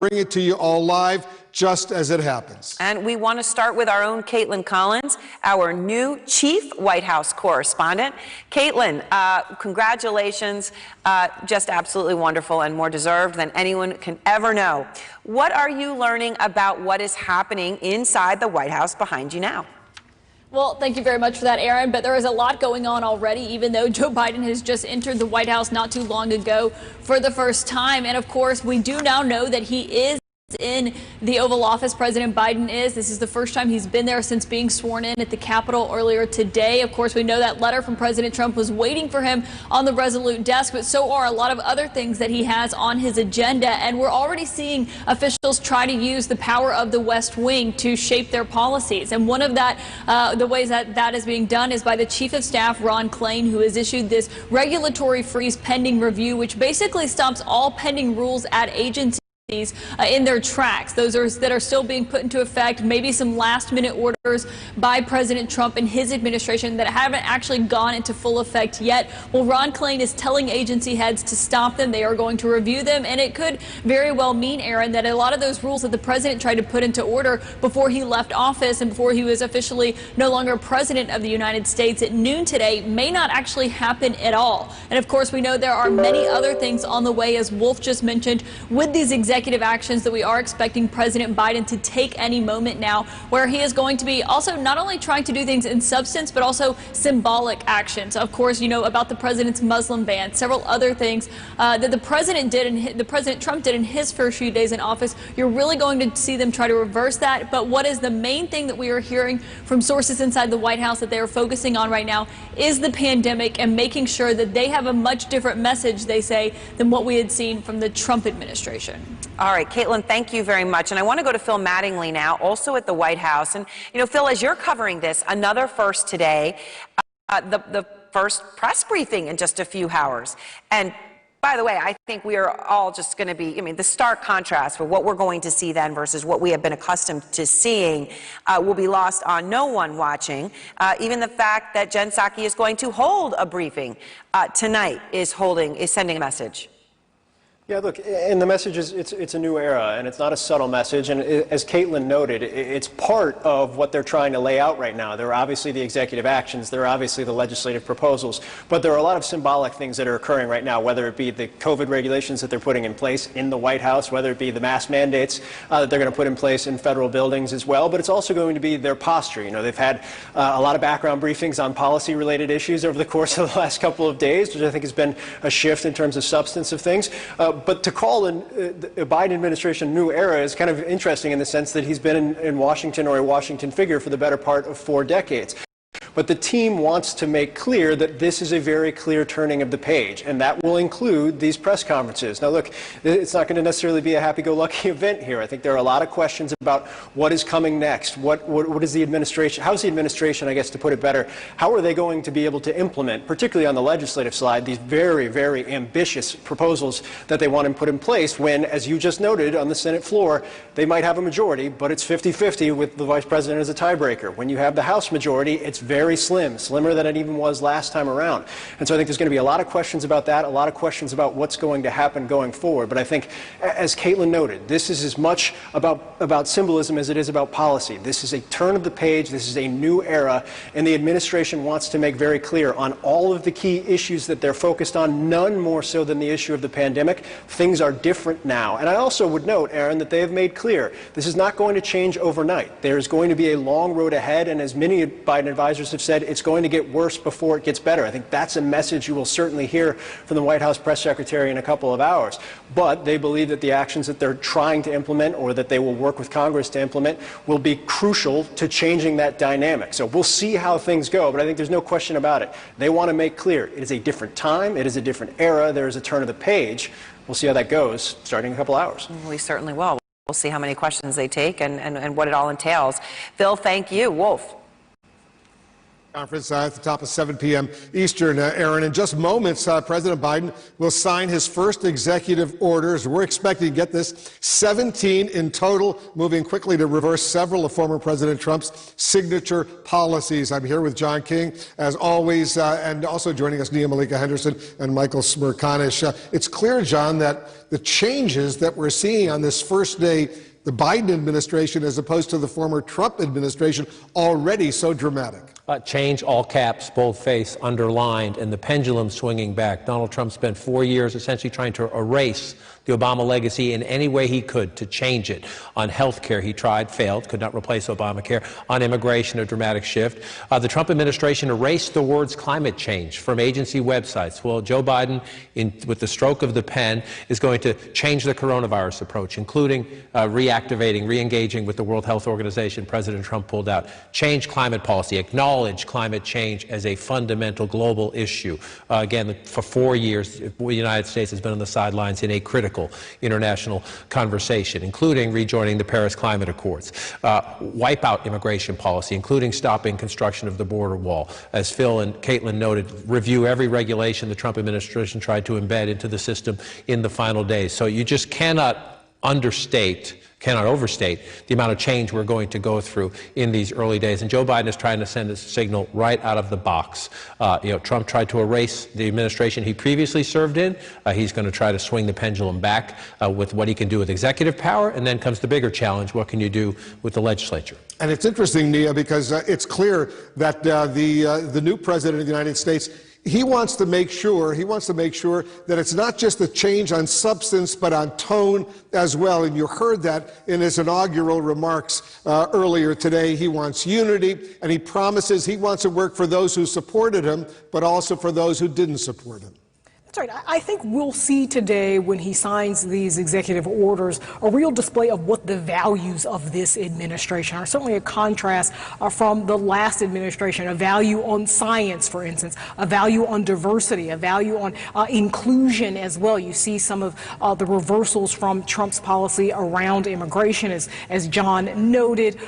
bring it to you all live, just as it happens. And we want to start with our own Caitlin Collins, our new chief White House correspondent. Caitlin, congratulations. Just absolutely wonderful and more deserved than anyone can ever know. What are you learning about what is happening inside the White House behind you now? Well, thank you very much for that, Aaron. But there is a lot going on already, even though Joe Biden has just entered the White House not too long ago for the first time. And of course, we do now know that he is in the Oval Office. President Biden is. This is the first time he's been there since being sworn in at the Capitol earlier today. Of course, we know that letter from President Trump was waiting for him on the Resolute desk, but so are a lot of other things that he has on his agenda. And we're already seeing officials try to use the power of the West Wing to shape their policies. And one of the ways that is being done is by the Chief of Staff, Ron Klain, who has issued this regulatory freeze pending review, which basically stops all pending rules at agencies in their tracks. Those that are still being put into effect, maybe some last-minute orders by President Trump and his administration that haven't actually gone into full effect yet. Well, Ron Klain is telling agency heads to stop them. They are going to review them, and it could very well mean, Aaron, that a lot of those rules that the president tried to put into order before he left office and before he was officially no longer president of the United States at noon today may not actually happen at all. And of course, we know there are many other things on the way, as Wolf just mentioned, with these executive actions that we are expecting President Biden to take any moment now, where he is going to be also not only trying to do things in substance, but also symbolic actions. Of course, you know about the president's Muslim ban, several other things that the president did and the President Trump did in his first few days in office. You're really going to see them try to reverse that. But what is the main thing that we are hearing from sources inside the White House that they are focusing on right now is the pandemic and making sure that they have a much different message, they say, than what we had seen from the Trump administration. All right, Caitlin, thank you very much. And I want to go to Phil Mattingly now, also at the White House. And, you know, Phil, as you're covering this, another first today, the first press briefing in just a few hours. And by the way, I think we are all just going to be, the stark contrast for what we're going to see then versus what we have been accustomed to seeing will be lost on no one watching. Even the fact that Jen Psaki is going to hold a briefing tonight is sending a message. Yeah, look, and the message is it's a new era, and it's not a subtle message. And as Caitlin noted, it's part of what they're trying to lay out right now. There are obviously the executive actions, there are obviously the legislative proposals, but there are a lot of symbolic things that are occurring right now, whether it be the COVID regulations that they're putting in place in the White House, whether it be the mask mandates that they're going to put in place in federal buildings as well, but it's also going to be their posture. You know, they've had a lot of background briefings on policy-related issues over the course of the last couple of days, which I think has been a shift in terms of substance of things. But to call the Biden administration a new era is kind of interesting in the sense that he's been in Washington, or a Washington figure, for the better part of 4 decades. But the team wants to make clear that this is a very clear turning of the page, and that will include these press conferences. Now, look, it's not going to necessarily be a happy-go-lucky event here. I think there are a lot of questions about what is coming next. What is the administration? How's the administration, I guess, to put it better, how are they going to be able to implement, particularly on the legislative side, these very, very ambitious proposals that they want to put in place when, as you just noted, on the Senate floor, they might have a majority, but it's 50-50 with the vice president as a tiebreaker. When you have the House majority, it's very slim, slimmer than it even was last time around. And so I think there's going to be a lot of questions about that, a lot of questions about what's going to happen going forward. But I think, as Caitlin noted, this is as much about symbolism as it is about policy. This is a turn of the page. This is a new era. And the administration wants to make very clear on all of the key issues that they're focused on, none more so than the issue of the pandemic. Things are different now. And I also would note, Aaron, that they have made clear this is not going to change overnight. There is going to be a long road ahead. And as many Biden advisors have said, it's going to get worse before it gets better. I think that's a message you will certainly hear from the White House press secretary in a couple of hours. But they believe that the actions that they're trying to implement, or that they will work with Congress to implement, will be crucial to changing that dynamic. So we'll see how things go, but I think there's no question about it. They want to make clear it is a different time, it is a different era, there is a turn of the page. We'll see how that goes starting in a couple hours. We certainly will. We'll see how many questions they take and what it all entails. Phil, thank you. Wolf. Conference at the top of 7 p.m. Eastern, Aaron. In just moments, President Biden will sign his first executive orders. We're expecting to get this 17 in total, moving quickly to reverse several of former President Trump's signature policies. I'm here with John King, as always, and also joining us, Nia Malika Henderson and Michael Smerconish. It's clear, John, that the changes that we're seeing on this first day, the Biden administration, as opposed to the former Trump administration, already so dramatic. Change, all caps, boldface, underlined, and the pendulum swinging back. Donald Trump spent 4 years essentially trying to erase the Obama legacy in any way he could to change it. On health care, he tried, failed, could not replace Obamacare. On immigration, a dramatic shift. The Trump administration erased the words climate change from agency websites. Well, Joe Biden, with the stroke of the pen, is going to change the coronavirus approach, including reactivating, re-engaging with the World Health Organization President Trump pulled out. Change climate policy, acknowledge climate change as a fundamental global issue. Again, for 4 years, the United States has been on the sidelines in a critical international conversation, including rejoining the Paris Climate Accords. Wipe out immigration policy, including stopping construction of the border wall. As Phil and Caitlin noted, review every regulation the Trump administration tried to embed into the system in the final days. So you just cannot overstate the amount of change we're going to go through in these early days. And Joe Biden is trying to send a signal right out of the box. Trump tried to erase the administration he previously served in. He's going to try to swing the pendulum back with what he can do with executive power. And then comes the bigger challenge. What can you do with the legislature? And it's interesting, Nia, because it's clear that the new president of the United States, he wants to make sure that it's not just a change on substance, but on tone as well. And you heard that in his inaugural remarks earlier today. He wants unity, and he promises he wants to work for those who supported him, but also for those who didn't support him. That's right. I think we'll see today, when he signs these executive orders, a real display of what the values of this administration are. Certainly a contrast from the last administration, a value on science, for instance, a value on diversity, a value on inclusion as well. You see some of the reversals from Trump's policy around immigration, as John noted,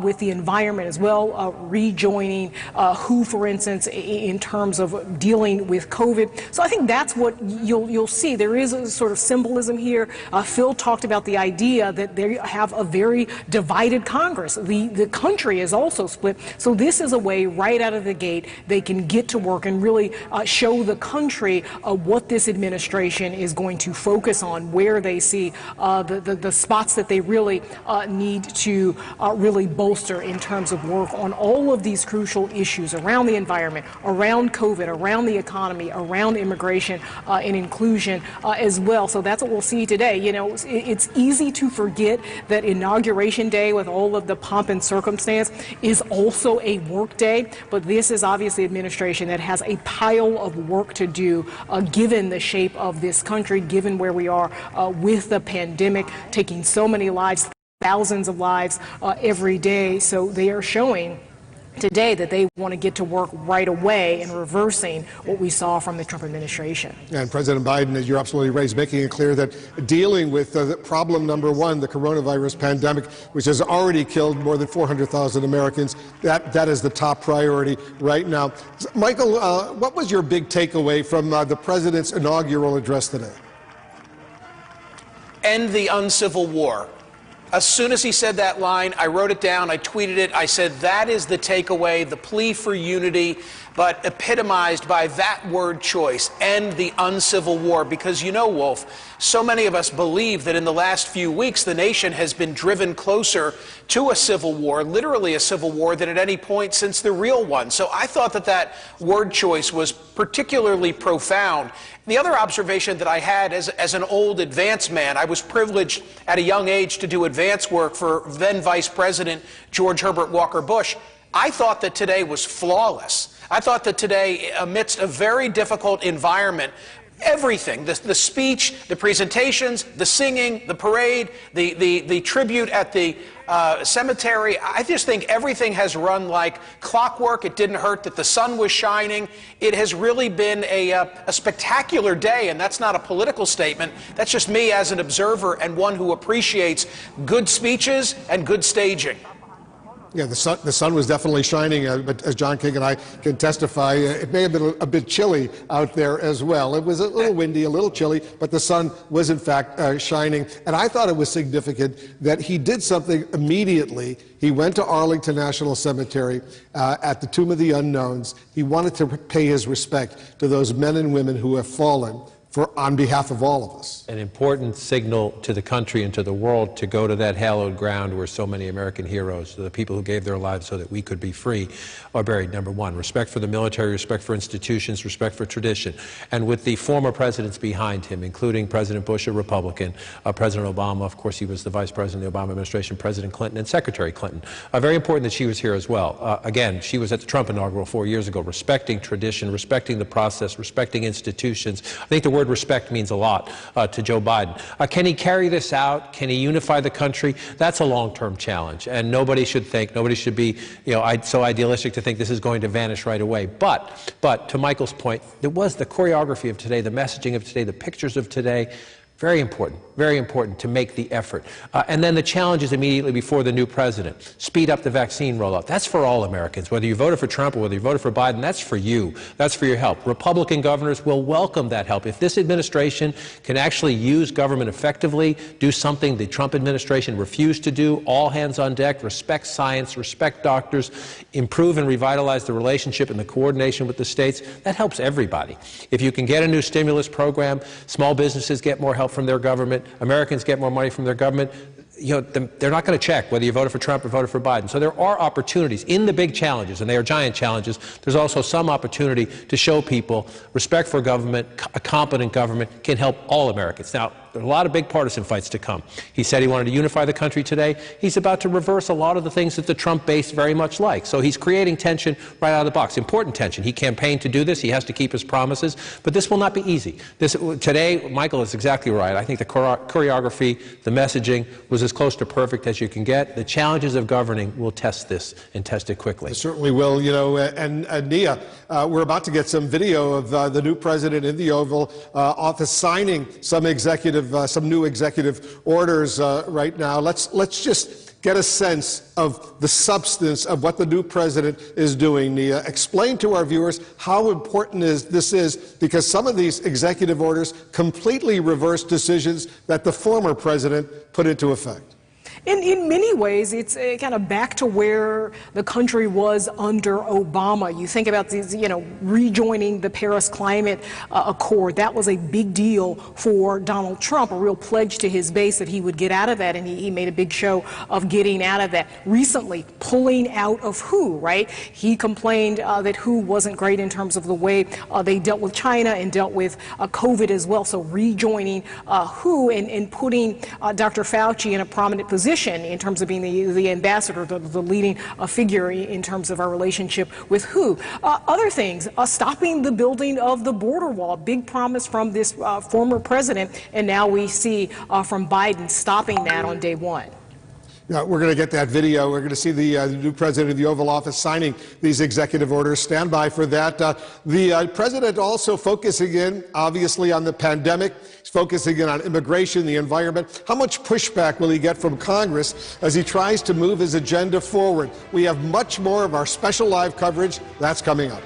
with the environment as well, rejoining WHO, for instance, in terms of dealing with COVID. So I think that's what you'll see. There is a sort of symbolism here. Phil talked about the idea that they have a very divided Congress. The country is also split. So this is a way right out of the gate they can get to work and really show the country what this administration is going to focus on, where they see the spots that they really need to really bolster in terms of work on all of these crucial issues around the environment, around COVID, around the economy, around immigration, and inclusion as well. So that's what we'll see today. You know, it's easy to forget that Inauguration Day, with all of the pomp and circumstance, is also a work day. But this is obviously an administration that has a pile of work to do, given the shape of this country, given where we are with the pandemic, taking so many lives, thousands of lives every day. So they are showing today that they want to get to work right away in reversing what we saw from the Trump administration. And President Biden, as you're absolutely right, is making it clear that dealing with problem number one, the coronavirus pandemic, which has already killed more than 400,000 Americans, that is the top priority right now. Michael, what was your big takeaway from the president's inaugural address today? End the uncivil war. As soon as he said that line, I wrote it down, I tweeted it, I said that is the takeaway, the plea for unity, but epitomized by that word choice, end the uncivil war. Because you know, Wolf, so many of us believe that in the last few weeks the nation has been driven closer to a civil war, literally a civil war, than at any point since the real one. So I thought that word choice was particularly profound. The other observation that I had as an old advance man, I was privileged at a young age to do advance work for then Vice President George Herbert Walker Bush. I thought that today was flawless. I thought that today, amidst a very difficult environment, everything, the speech, the presentations, the singing, the parade, the tribute at the cemetery, I just think everything has run like clockwork. It didn't hurt that the sun was shining. It has really been a spectacular day, and that's not a political statement. That's just me as an observer and one who appreciates good speeches and good staging. Yeah, the sun was definitely shining, but as John King and I can testify, it may have been a bit chilly out there as well. It was a little windy, a little chilly, but the sun was in fact shining. And I thought it was significant that he did something immediately. He went to Arlington National Cemetery at the Tomb of the Unknowns. He wanted to pay his respect to those men and women who have fallen on behalf of all of us. An important signal to the country and to the world to go to that hallowed ground where so many American heroes, the people who gave their lives so that we could be free, are buried. Number one, respect for the military, respect for institutions, respect for tradition. And with the former presidents behind him, including President Bush, a Republican, President Obama, of course he was the vice president of the Obama administration, President Clinton, and Secretary Clinton. Very important that she was here as well. Again, she was at the Trump inaugural 4 years ago, respecting tradition, respecting the process, respecting institutions. I think the word respect means a lot to Joe Biden. Can he carry this out? Can he unify the country? That's a long-term challenge, and nobody should be, so idealistic to think this is going to vanish right away. But to Michael's point, there was the choreography of today, the messaging of today, the pictures of today. Very important to make the effort. And then the challenges immediately before the new president. Speed up the vaccine rollout. That's for all Americans. Whether you voted for Trump or whether you voted for Biden, that's for you. That's for your help. Republican governors will welcome that help. If this administration can actually use government effectively, do something the Trump administration refused to do, all hands on deck, respect science, respect doctors, improve and revitalize the relationship and the coordination with the states, that helps everybody. If you can get a new stimulus program, small businesses get more help from their government, Americans get more money from their government, they're not going to check whether you voted for Trump or voted for Biden. So there are opportunities in the big challenges, and they are giant challenges. There's also some opportunity to show people respect for government, a competent government can help all Americans. Now, there are a lot of big partisan fights to come. He said he wanted to unify the country today. He's about to reverse a lot of the things that the Trump base very much likes. So he's creating tension right out of the box. Important tension. He campaigned to do this. He has to keep his promises. But this will not be easy. Today, Michael is exactly right. I think the choreography, the messaging was as close to perfect as you can get. The challenges of governing will test this and test it quickly. It certainly will, and Nia, we're about to get some video of the new president in the Oval Office signing some new executive orders right now. Let's just get a sense of the substance of what the new president is doing. Nia, explain to our viewers how important this is, because some of these executive orders completely reverse decisions that the former president put into effect. In many ways, it's kind of back to where the country was under Obama. You think about these, rejoining the Paris Climate Accord. That was a big deal for Donald Trump, a real pledge to his base that he would get out of that, and he made a big show of getting out of that. Recently, pulling out of WHO, right? He complained that WHO wasn't great in terms of the way they dealt with China and dealt with COVID as well. So rejoining WHO and putting Dr. Fauci in a prominent position in terms of being the ambassador, the leading figure in terms of our relationship with WHO. Other things, stopping the building of the border wall, big promise from this former president, and now we see from Biden stopping that on day one. Yeah, we're going to get that video. We're going to see the new president of the Oval Office signing these executive orders. Stand by for that. The president also focusing in, obviously, on the pandemic. He's focusing in on immigration, the environment. How much pushback will he get from Congress as he tries to move his agenda forward? We have much more of our special live coverage. That's coming up.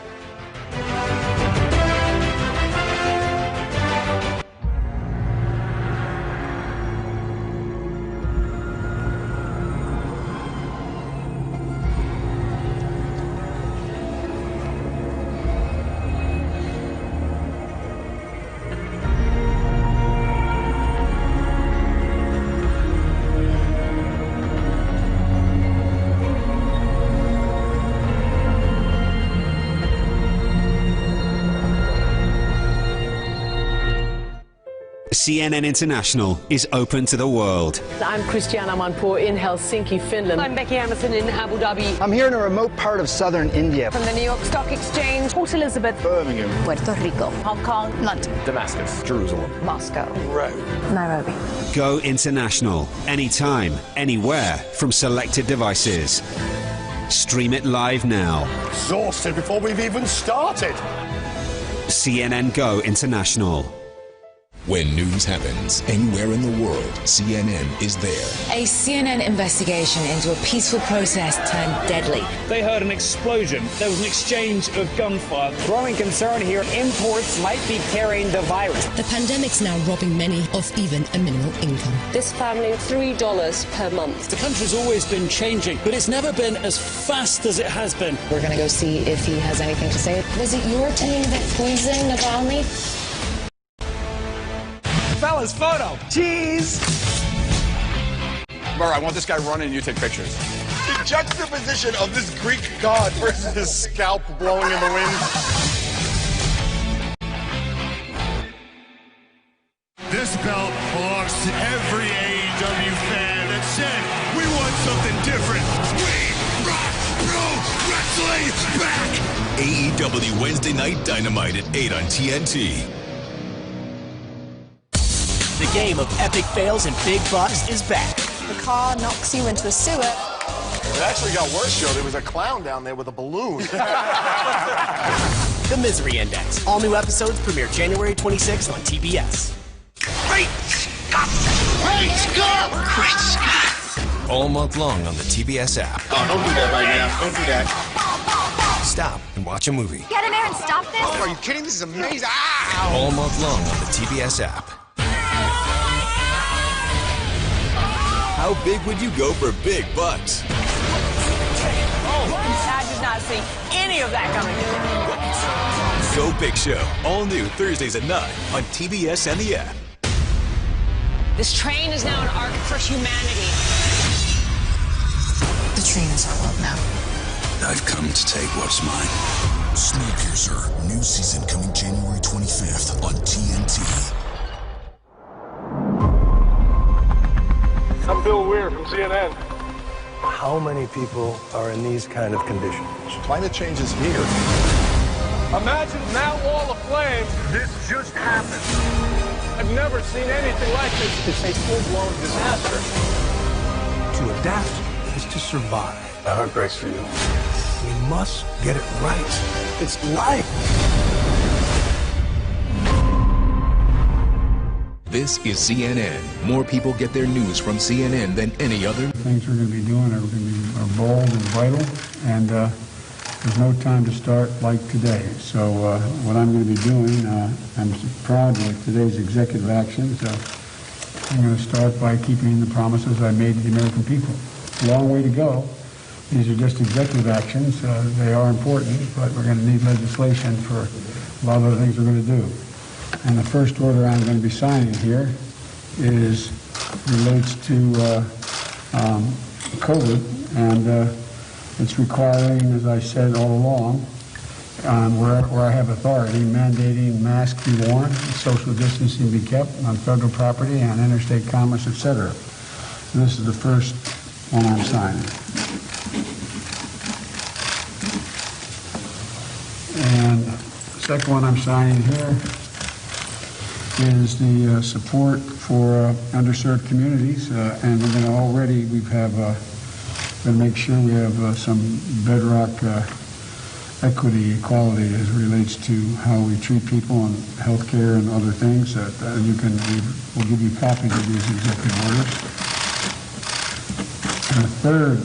CNN International is open to the world. I'm Christiana Manpour in Helsinki, Finland. I'm Becky Emerson in Abu Dhabi. I'm here in a remote part of southern India. From the New York Stock Exchange, Port Elizabeth, Birmingham, Puerto Rico, Hong Kong, London, Damascus, Jerusalem, Moscow, Rome, Nairobi. Go international, anytime, anywhere, from selected devices. Stream it live now. Exhausted before we've even started. CNN Go International. When news happens anywhere in the world, CNN is there. A CNN investigation into a peaceful protest turned deadly. They heard an explosion. There was an exchange of gunfire. Growing concern here, imports might be carrying the virus. The pandemic's now robbing many of even a minimal income. This family, $3 per month. The country's always been changing, but it's never been as fast as it has been. We're going to go see if he has anything to say. Was it your team that poisoned Navalny? Fellas, photo. Cheese. Murr, I want this guy running and you take pictures. The juxtaposition of this Greek god versus his scalp blowing in the wind. This belt belongs to every AEW fan that said, we want something different. We rock pro wrestling back. AEW Wednesday Night Dynamite at 8 on TNT. The game of epic fails and big bucks is back. The car knocks you into a sewer. It actually got worse, Joe. There was a clown down there with a balloon. The Misery Index. All new episodes premiere January 26th on TBS. Great Scott! Great Scott! Great Scott! All month long on the TBS app. Oh, don't do that right now. Don't do that. Stop and watch a movie. Get in there and stop this! Oh, are you kidding? This is amazing. Ow! All month long on the TBS app. How big would you go for big bucks? I did not see any of that coming. Go Big Show. All new Thursdays at 9 on TBS and the app. This train is now an arc for humanity. The train is our world now. I've come to take what's mine. Snowpiercer, new season coming January 25th on TNT. I'm Bill Weir from CNN. How many people are in these kind of conditions? Climate change is here. Imagine that wall of flame. This just happened. I've never seen anything like this. It's a full-blown disaster. To adapt is to survive. My heart breaks for you. We must get it right. It's life. This is CNN. More people get their news from CNN than any other. Things we're going to be doing are going to be bold and vital, and there's no time to start like today. So what I'm going to be doing, I'm proud of today's executive actions. I'm going to start by keeping the promises I made to the American people. A long way to go. These are just executive actions. They are important, but we're going to need legislation for a lot of other things we're going to do. And the first order I'm going to be signing here relates to COVID, and it's requiring, as I said all along, where I have authority, mandating masks be worn, social distancing be kept on federal property and interstate commerce, etc. So this is the first one I'm signing. And the second one I'm signing here is the support for underserved communities, and we're going to we have going to make sure we have some bedrock equity, equality as it relates to how we treat people in health care and other things. We'll give you copies of these executive orders. And the third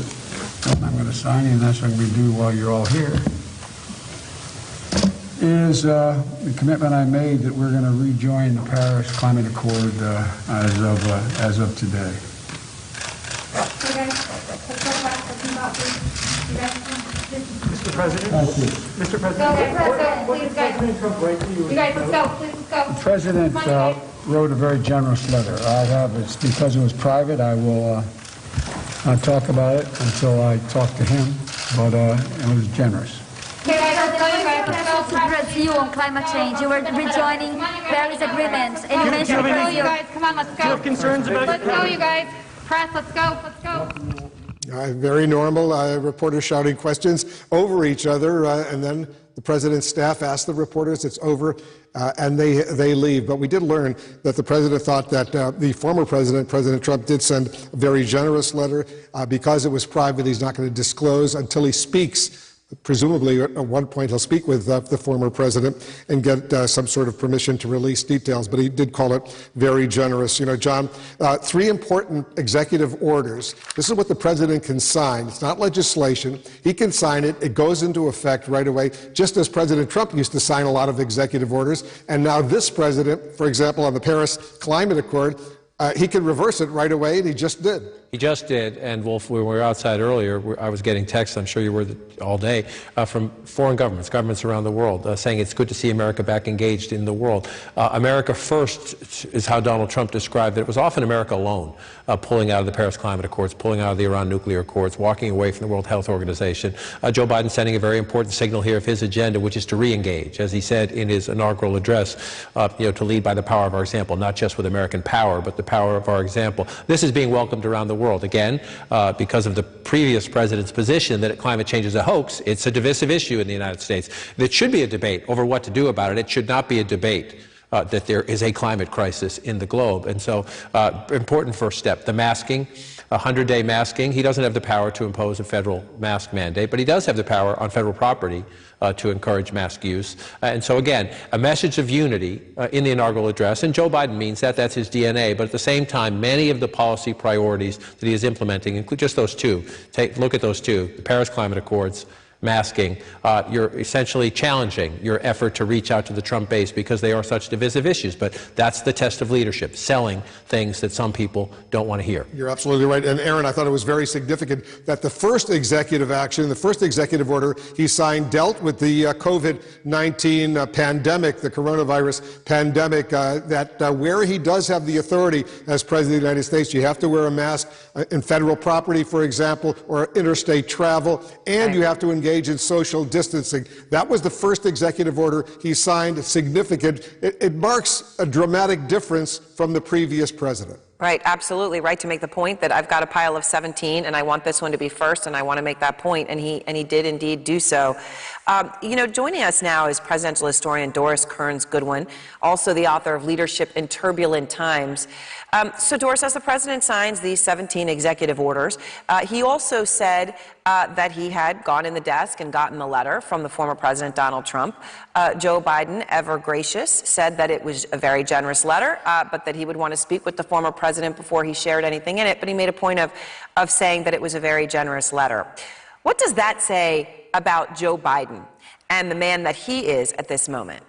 one I'm going to sign, and that's what I'm going to do while you're all here, is the commitment I made that we're going to rejoin the Paris Climate Accord as of today. Mr. President? Mr. President? Please, guys. You guys, let's go. Please, let's go. The President wrote a very generous letter. It's because it was private. I will not talk about it until I talk to him, but it was generous. Brazil on climate change. You were rejoining Paris Agreement, and you mentioned you guys. Come on, let's go. Do you have concerns about Let's go, you guys. Press, let's go. Let's go. Very normal. Reporters shouting questions over each other, and then the president's staff asked the reporters, it's over, and they leave. But we did learn that the president thought that the former president, President Trump, did send a very generous letter. Because it was private, he's not going to disclose until he speaks Presumably, at one point, he'll speak with the former president and get some sort of permission to release details, but he did call it very generous. You know, John, 3 important executive orders. This is what the president can sign. It's not legislation. He can sign it. It goes into effect right away, just as President Trump used to sign a lot of executive orders. And now this president, for example, on the Paris Climate Accord, he can reverse it right away, and he just did. He just did, and Wolf, when we were outside earlier, I was getting texts, I'm sure you were all day, from foreign governments around the world, saying it's good to see America back engaged in the world. America first is how Donald Trump described it. It was often America alone, pulling out of the Paris Climate Accords, pulling out of the Iran nuclear accords, walking away from the World Health Organization. Joe Biden sending a very important signal here of his agenda, which is to re-engage, as he said in his inaugural address, to lead by the power of our example, not just with American power, but the power of our example. This is being welcomed around the world. Again, because of the previous president's position that climate change is a hoax, it's a divisive issue in the United States. There should be a debate over what to do about it. It should not be a debate that there is a climate crisis in the globe. And so, important first step, the masking. 100-day masking. He doesn't have the power to impose a federal mask mandate, but he does have the power on federal property to encourage mask use. And so again, a message of unity in the inaugural address, and Joe Biden means that, that's his DNA, but at the same time, many of the policy priorities that he is implementing include just those 2. Look at those 2, the Paris Climate Accords, masking. You're essentially challenging your effort to reach out to the Trump base because they are such divisive issues. But that's the test of leadership, selling things that some people don't want to hear. You're absolutely right. And Aaron, I thought it was very significant that the first executive action, the first executive order he signed dealt with the COVID-19 pandemic, the coronavirus pandemic, that where he does have the authority as President of the United States, you have to wear a mask in federal property, for example, or interstate travel, and you have to engage in social distancing. That was the first executive order he signed, significant. It marks a dramatic difference from the previous president. Right, absolutely right to make the point that I've got a pile of 17 and I want this one to be first, and I want to make that point, and he did indeed do so. Joining us now is presidential historian Doris Kearns Goodwin, also the author of Leadership in Turbulent Times. So Doris, as the president signs these 17 executive orders, he also said that he had gone in the desk and gotten the letter from the former president Donald Trump. Joe Biden, ever gracious, said that it was a very generous letter, but that he would want to speak with the former president before he shared anything in it. But he made a point of saying that it was a very generous letter. What does that say about Joe Biden and the man that he is at this moment?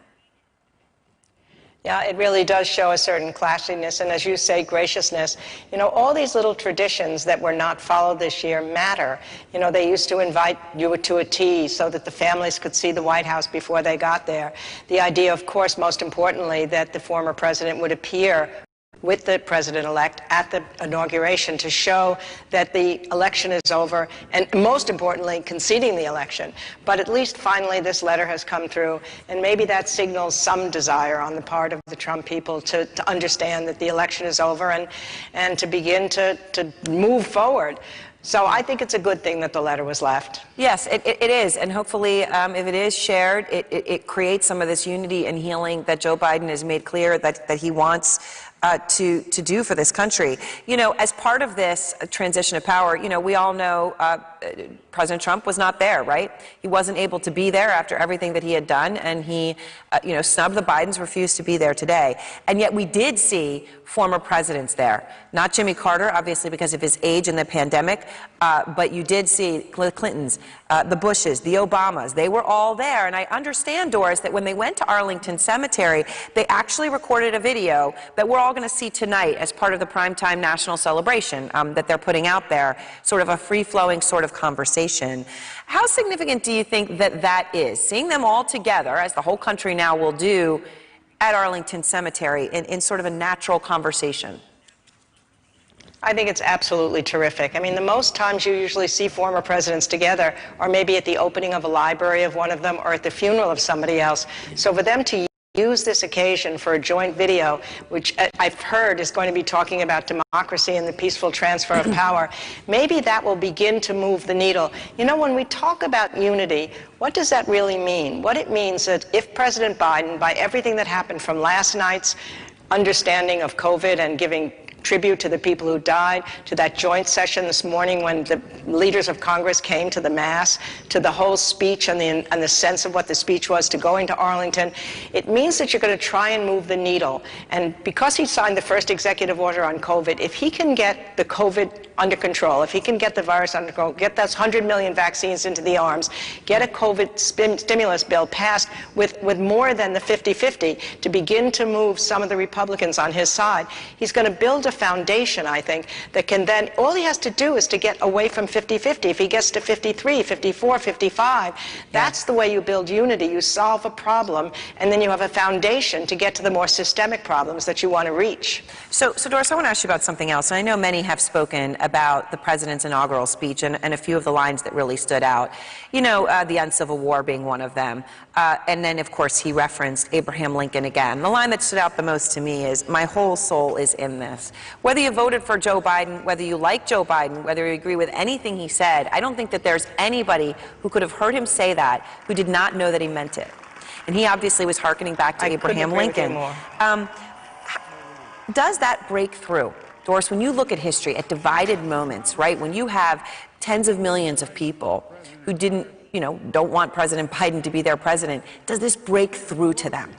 Yeah, it really does show a certain classiness, and as you say, graciousness. All these little traditions that were not followed this year matter. They used to invite you to a tea so that the families could see the White House before they got there. The idea, of course, most importantly, that the former president would appear with the president-elect at the inauguration to show that the election is over, and most importantly, conceding the election. But at least finally this letter has come through, and maybe that signals some desire on the part of the Trump people to understand that the election is over and to begin to move forward. So I think it's a good thing that the letter was left. Yes, it is. And hopefully, if it is shared, it creates some of this unity and healing that Joe Biden has made clear that he wants to do for this country. As part of this transition of power, we all know President Trump was not there, right? He wasn't able to be there after everything that he had done, and he, snubbed the Bidens, refused to be there today. And yet we did see former presidents there. Not Jimmy Carter, obviously, because of his age and the pandemic, but you did see the Clintons, the Bushes, the Obamas. They were all there. And I understand, Doris, that when they went to Arlington Cemetery, they actually recorded a video that we're all going to see tonight as part of the primetime national celebration that they're putting out there, sort of a free-flowing sort of conversation. How significant do you think that is, seeing them all together, as the whole country now will do, at Arlington Cemetery in sort of a natural conversation? I think it's absolutely terrific. I mean, the most times you usually see former presidents together are maybe at the opening of a library of one of them or at the funeral of somebody else. So for them to use this occasion for a joint video, which I've heard is going to be talking about democracy and the peaceful transfer of power, maybe that will begin to move the needle. When we talk about unity, what does that really mean? What it means that if President Biden, by everything that happened from last night's understanding of COVID and giving tribute to the people who died, to that joint session this morning when the leaders of Congress came to the Mass, to the whole speech and the sense of what the speech was, to going to Arlington. It means that you're going to try and move the needle. And because he signed the first executive order on COVID, if he can get the COVID under control, if he can get the virus under control, get those 100 million vaccines into the arms, get a COVID stimulus bill passed with more than the 50-50 to begin to move some of the Republicans on his side, he's going to build a foundation, I think, that can then, all he has to do is to get away from 50-50. If he gets to 53, 54, 55, that's the way you build unity. You solve a problem, and then you have a foundation to get to the more systemic problems that you want to reach. So Doris, I want to ask you about something else. And I know many have spoken about the president's inaugural speech and a few of the lines that really stood out. You know, the end Civil War being one of them. And then, of course, he referenced Abraham Lincoln again. The line that stood out the most to me is, "My whole soul is in this." Whether you voted for Joe Biden, whether you like Joe Biden, whether you agree with anything he said, I don't think that there's anybody who could have heard him say that who did not know that he meant it. And he obviously was hearkening back to Abraham Lincoln. Does that break through? Doris, when you look at history, at divided moments, right, when you have tens of millions of people who don't want President Biden to be their president, does this break through to them?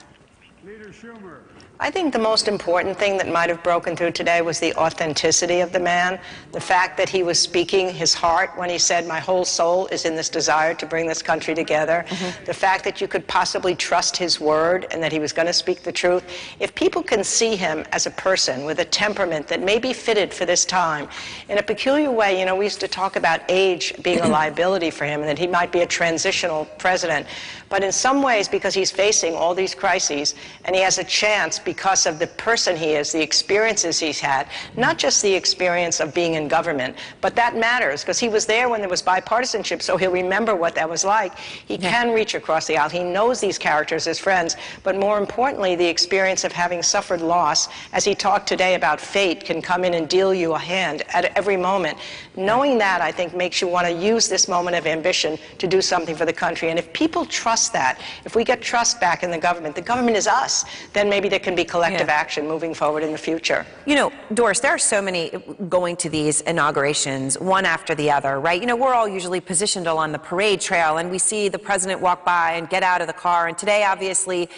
I think the most important thing that might have broken through today was the authenticity of the man, the fact that he was speaking his heart when he said, "My whole soul is in this desire to bring this country together," the fact that you could possibly trust his word and that he was going to speak the truth. If people can see him as a person with a temperament that may be fitted for this time, in a peculiar way, you know, we used to talk about age being a liability for him and that he might be a transitional president. But in some ways, because he's facing all these crises and he has a chance because of the person he is, the experiences he's had, not just the experience of being in government, but that matters because he was there when there was bipartisanship, so he'll remember what that was like. He can reach across the aisle. He knows these characters as friends, but more importantly, the experience of having suffered loss, as he talked today about fate can come in and deal you a hand at every moment. Knowing that, I think, makes you want to use this moment of ambition to do something for the country. And if people trust that, if we get trust back in the government is us, then maybe there can be collective action moving forward in the future. You know, Doris, there are so many going to these inaugurations, one after the other, right? You know, we're all usually positioned along the parade trail, and we see the president walk by and get out of the car. And today, obviously,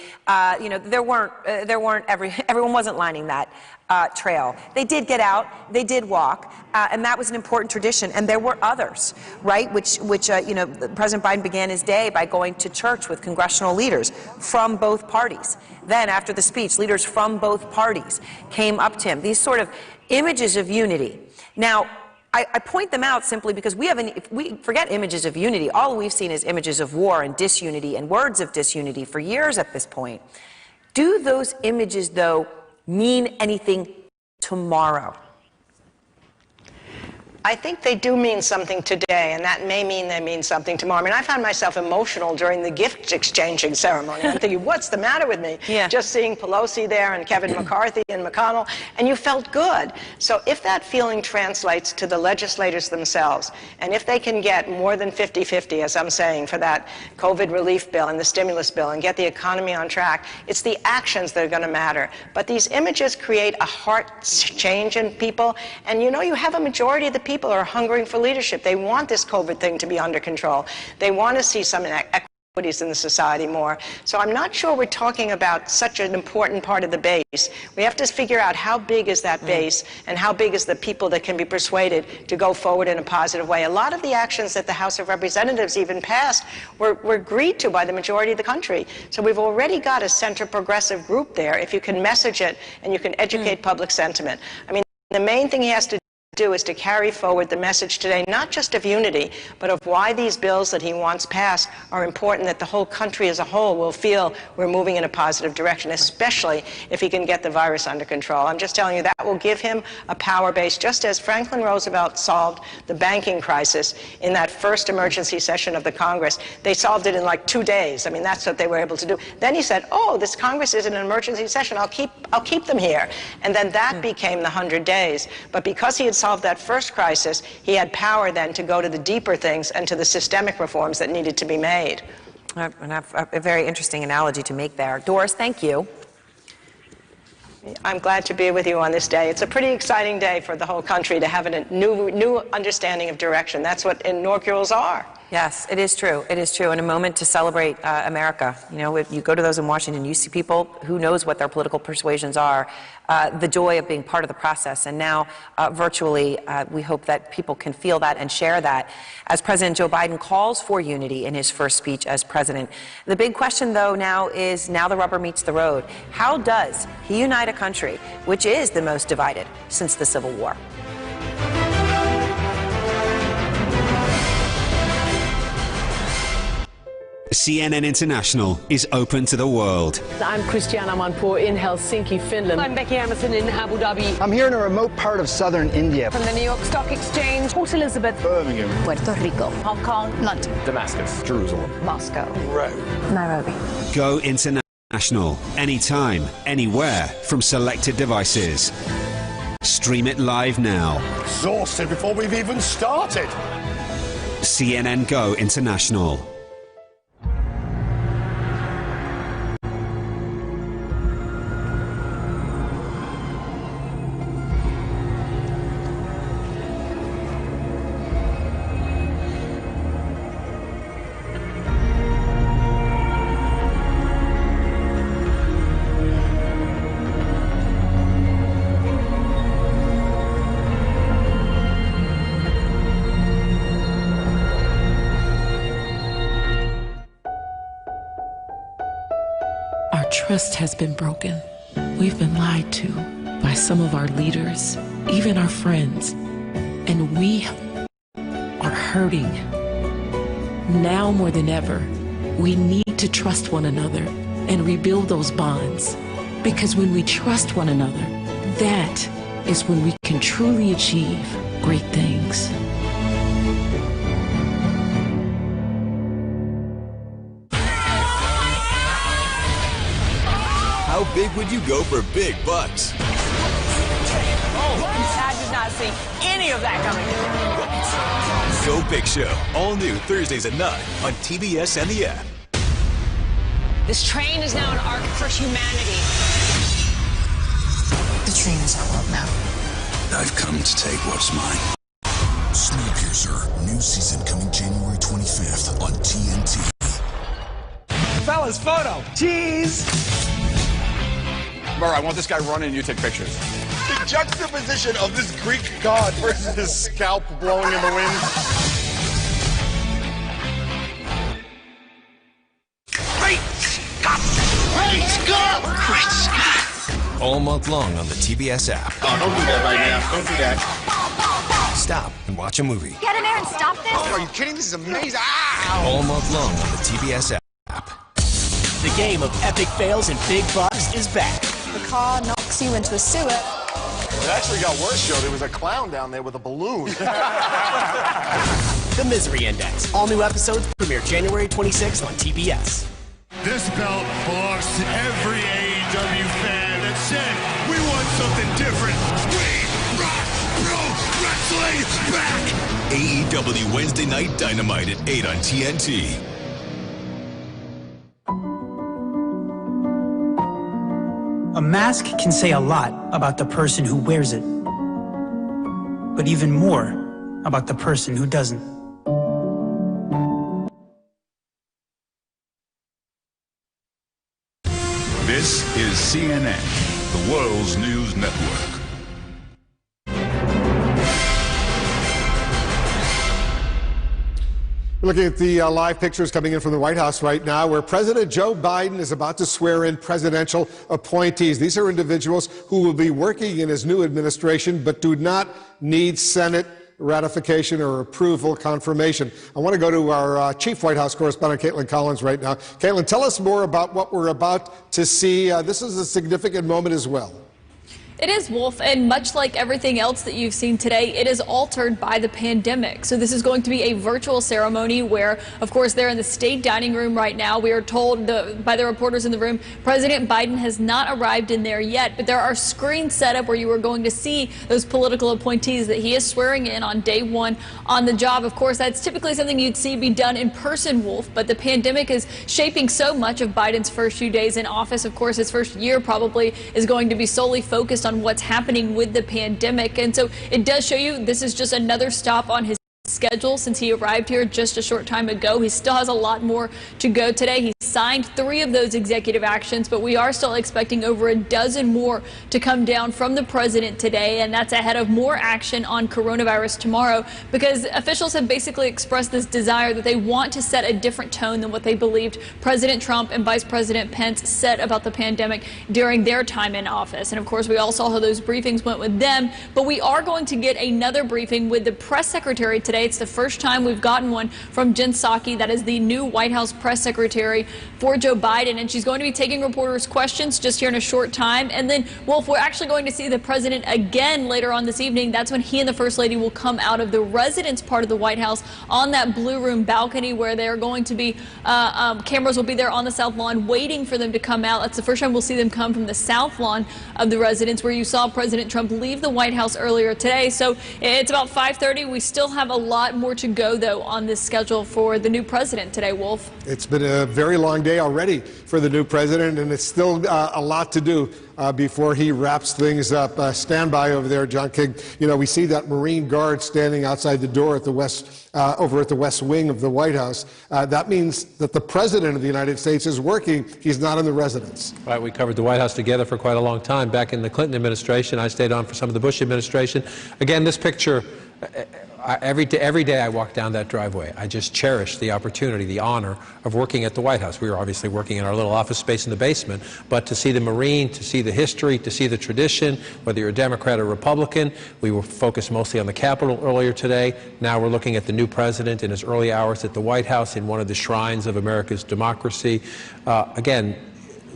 you know, everyone wasn't lining that trail. They did get out, they did walk, and that was an important tradition. And there were others, right? Which you know, President Biden began his day by going to church with congressional leaders from both parties. Then, after the speech, leaders from both parties came up to him. These sort of images of unity. Now, I point them out simply because if we forget images of unity, all we've seen is images of war and disunity and words of disunity for years at this point. Do those images, though, mean anything tomorrow? I think they do mean something today, and that may mean they mean something tomorrow. I mean, I found myself emotional during the gift exchanging ceremony. I'm thinking, what's the matter with me? Just seeing Pelosi there and Kevin McCarthy and McConnell, and you felt good. So if that feeling translates to the legislators themselves, and if they can get more than 50-50, as I'm saying, for that COVID relief bill and the stimulus bill and get the economy on track, it's the actions that are going to matter. But these images create a heart change in people, and you know, you have a majority of the people are hungering for leadership. They want this COVID thing to be under control. They want to see some equities in the society more. So I'm not sure we're talking about such an important part of the base. We have to figure out how big is that base and how big is the people that can be persuaded to go forward in a positive way. A lot of the actions that the House of Representatives even passed were agreed to by the majority of the country. So we've already got a center progressive group there if you can message it and you can educate public sentiment. I mean, the main thing he has to do is to carry forward the message today, not just of unity, but of why these bills that he wants passed are important, that the whole country as a whole will feel we're moving in a positive direction, especially if he can get the virus under control. I'm just telling you that will give him a power base, just as Franklin Roosevelt solved the banking crisis in that first emergency session of the Congress. They solved it in like 2 days. I mean, that's what they were able to do. Then he said, oh, this Congress is in an emergency session. I'll keep them here. And then that became the 100 days. But because he had solved that first crisis, he had power then to go to the deeper things and to the systemic reforms that needed to be made. And I have a very interesting analogy to make there. Doris, thank you. I'm glad to be with you on this day. It's a pretty exciting day for the whole country to have a new understanding of direction. That's what inaugurals are. Yes, it is true. It is true. And a moment to celebrate America. You know, if you go to those in Washington, you see people who knows what their political persuasions are, the joy of being part of the process. And now, virtually, we hope that people can feel that and share that as President Joe Biden calls for unity in his first speech as president. The big question, though, now is now the rubber meets the road. How does he unite a country which is the most divided since the Civil War? CNN International is open to the world. I'm Christiana Manpour in Helsinki, Finland. I'm Becky Emerson in Abu Dhabi. I'm here in a remote part of southern India. From the New York Stock Exchange, Port Elizabeth, Birmingham, Puerto Rico, Hong Kong, London, Damascus, Jerusalem, Moscow, Rome, Nairobi. Go international, anytime, anywhere, from selected devices. Stream it live now. Exhausted before we've even started. CNN Go International. Trust has been broken. We've been lied to by some of our leaders, even our friends, and we are hurting. Now more than ever, we need to trust one another and rebuild those bonds. Because when we trust one another, that is when we can truly achieve great things. How big would you go for big bucks? I did not see any of that coming. Go Big Show, all new Thursdays at 9 on TBS and the app. This train is now an arc for humanity. The train is our world now. I've come to take what's mine. Snowpiercer, new season coming January 25th on TNT. Fellas, photo. Cheese. Murr, I want this guy running and you take pictures. The juxtaposition of this Greek god versus his scalp blowing in the wind. Great Scott! Great Scott! Great Scott! All month long on the TBS app. Oh, don't do that right now. Don't do that. Stop and watch a movie. Get in there and stop this? Oh, are you kidding? This is amazing. Ow! All month long on the TBS app. The game of epic fails and big bucks is back. The car knocks you into a sewer. It actually got worse, Joe. There was a clown down there with a balloon. The Misery Index. All new episodes premiere January 26th on TBS. This belt belongs to every AEW fan that said we want something different. We rock pro wrestling back! AEW Wednesday Night Dynamite at 8 on TNT. A mask can say a lot about the person who wears it, but even more about the person who doesn't. This is CNN, the world's news network. We're looking at the live pictures coming in from the White House right now, where President Joe Biden is about to swear in presidential appointees. These are individuals who will be working in his new administration, but do not need Senate ratification or approval confirmation. I want to go to our chief White House correspondent, Caitlin Collins, right now. Caitlin, tell us more about what we're about to see. This is a significant moment as well. It is, Wolf, and much like everything else that you've seen today, it is altered by the pandemic. So this is going to be a virtual ceremony where, of course, they're in the state dining room right now. We are told by the reporters in the room, President Biden has not arrived in there yet, but there are screens set up where you are going to see those political appointees that he is swearing in on day one on the job. Of course, that's typically something you'd see be done in person, Wolf, but the pandemic is shaping so much of Biden's first few days in office. Of course, his first year probably is going to be solely focused on what's happening with the pandemic. And so it does show you this is just another stop on his schedule since he arrived here just a short time ago. He still has a lot more to go today. He signed 3 of those executive actions, but we are still expecting over a dozen more to come down from the president today, and that's ahead of more action on coronavirus tomorrow, because officials have basically expressed this desire that they want to set a different tone than what they believed President Trump and Vice President Pence said about the pandemic during their time in office. And of course, we all saw how those briefings went with them, but we are going to get another briefing with the press secretary today. It's the first time we've gotten one from Jen Psaki, that is the new White House press secretary for Joe Biden, and she's going to be taking reporters' questions just here in a short time. And then, Wolf, we're actually going to see the president again later on this evening. That's when he and the First Lady will come out of the residence part of the White House on that Blue Room balcony, where they're going to be, cameras will be there on the South Lawn waiting for them to come out. That's the first time we'll see them come from the South Lawn of the residence, where you saw President Trump leave the White House earlier today. So it's about 5:30. We still have a lot more to go, though, on this schedule for the new president today, Wolf. It's been a very long day already for the new president, and it's still a lot to do before he wraps things up. Stand by over there, John King. You know, we see that Marine Guard standing outside the door at the over at the West Wing of the White House. That means that the president of the United States is working. He's not in the residence. Right. We covered the White House together for quite a long time. Back in the Clinton administration, I stayed on for some of the Bush administration. Again, this picture. Every day I walk down that driveway, I just cherish the opportunity, the honor of working at the White House. We were obviously working in our little office space in the basement, but to see the Marine, to see the history, to see the tradition, whether you're a Democrat or Republican, we were focused mostly on the Capitol earlier today. Now we're looking at the new president in his early hours at the White House in one of the shrines of America's democracy. Again,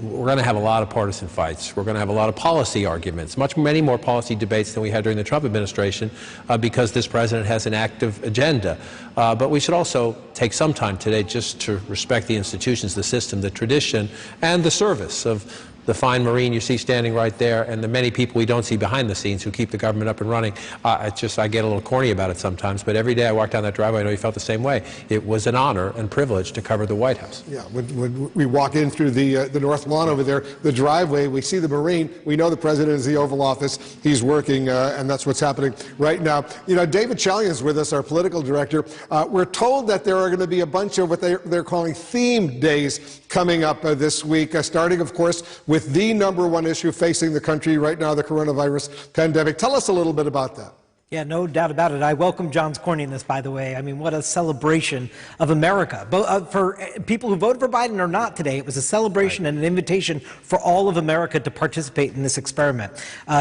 we're going to have a lot of partisan fights. We're going to have a lot of policy arguments, many more policy debates than we had during the Trump administration, because this president has an active agenda. But we should also take some time today just to respect the institutions, the system, the tradition, and the service of the fine Marine you see standing right there, and the many people we don't see behind the scenes who keep the government up and running. I get a little corny about it sometimes, but every day I walk down that driveway, I know you felt the same way. It was an honor and privilege to cover the White House. Yeah, when we walk in through the North Lawn over there, the driveway, we see the Marine. We know the president is in the Oval Office. He's working, and that's what's happening right now. You know, David Chalian is with us, our political director. We're told that there are going to be a bunch of what they're calling theme days coming up this week, starting, of course, with the #1 issue facing the country right now, the coronavirus pandemic. Tell us a little bit about that. Yeah, no doubt about it. I welcome John's corniness, by the way. I mean, what a celebration of America. For people who voted for Biden or not today, it was a celebration and an invitation for all of America to participate in this experiment.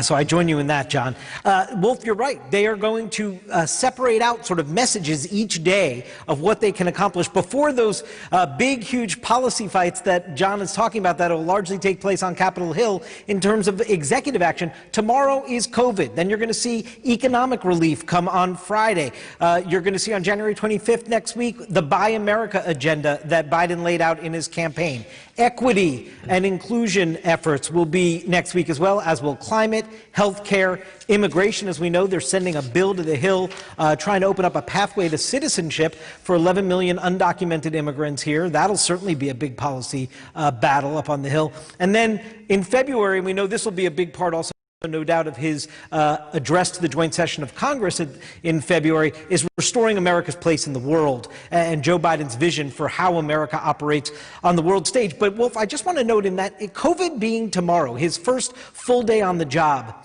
So I join you in that, John. Wolf, you're right. They are going to separate out sort of messages each day of what they can accomplish before those big, huge policy fights that John is talking about that will largely take place on Capitol Hill in terms of executive action. Tomorrow is COVID. Then you're going to see economic relief come on Friday. You're going to see on January 25th next week the Buy America agenda that Biden laid out in his campaign. Equity and inclusion efforts will be next week, as well as will climate, health care, immigration. As we know, they're sending a bill to the Hill trying to open up a pathway to citizenship for 11 million undocumented immigrants here. That'll certainly be a big policy battle up on the Hill. And then in February, we know this will be a big part also, no doubt, of his address to the joint session of Congress in February, is restoring America's place in the world and Joe Biden's vision for how America operates on the world stage. But Wolf, I just want to note in that COVID being tomorrow, his first full day on the job,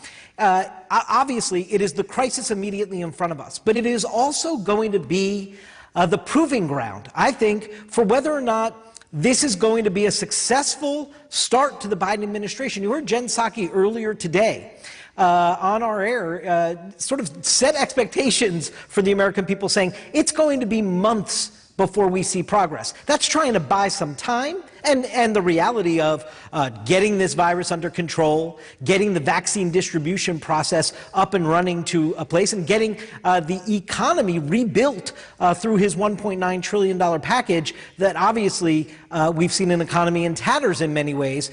obviously it is the crisis immediately in front of us, but it is also going to be the proving ground, I think, for whether or not this is going to be a successful start to the Biden administration. You heard Jen Psaki earlier today on our air sort of set expectations for the American people, saying it's going to be months before we see progress. That's trying to buy some time, and the reality of getting this virus under control, getting the vaccine distribution process up and running to a place, and getting the economy rebuilt through his $1.9 trillion package that obviously we've seen an economy in tatters in many ways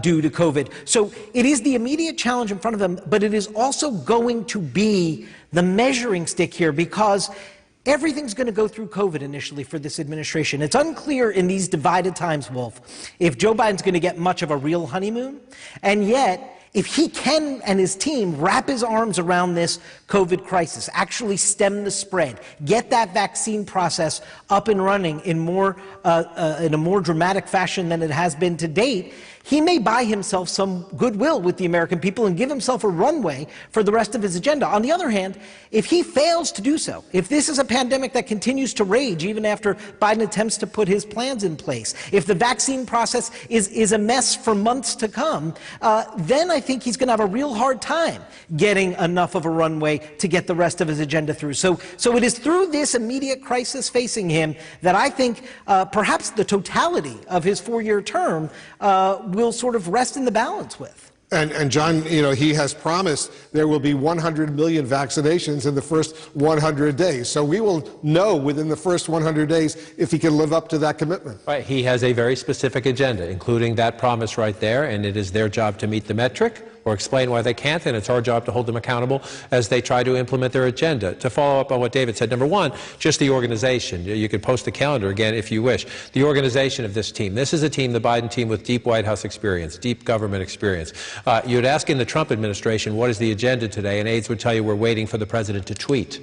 due to COVID. So it is the immediate challenge in front of them, but it is also going to be the measuring stick here, because everything's going to go through COVID initially for this administration. It's unclear in these divided times, Wolf, if Joe Biden's going to get much of a real honeymoon. And yet, if he can and his team wrap his arms around this COVID crisis, actually stem the spread, get that vaccine process up and running in a more dramatic fashion than it has been to date, he may buy himself some goodwill with the American people and give himself a runway for the rest of his agenda. On the other hand, if he fails to do so, if this is a pandemic that continues to rage even after Biden attempts to put his plans in place, if the vaccine process is a mess for months to come, then I think he's going to have a real hard time getting enough of a runway to get the rest of his agenda through. So it is through this immediate crisis facing him that I think perhaps the totality of his four-year term will sort of rest in the balance with. And John, you know, he has promised there will be 100 million vaccinations in the first 100 days. So we will know within the first 100 days if he can live up to that commitment. Right. He has a very specific agenda, including that promise right there, and it is their job to meet the metric or explain why they can't, and it's our job to hold them accountable as they try to implement their agenda. To follow up on what David said, number one, just the organization. You could post the calendar again if you wish. The organization of this team. This is a team, the Biden team, with deep White House experience, deep government experience. You'd ask in the Trump administration, what is the agenda today? And aides would tell you, we're waiting for the president to tweet.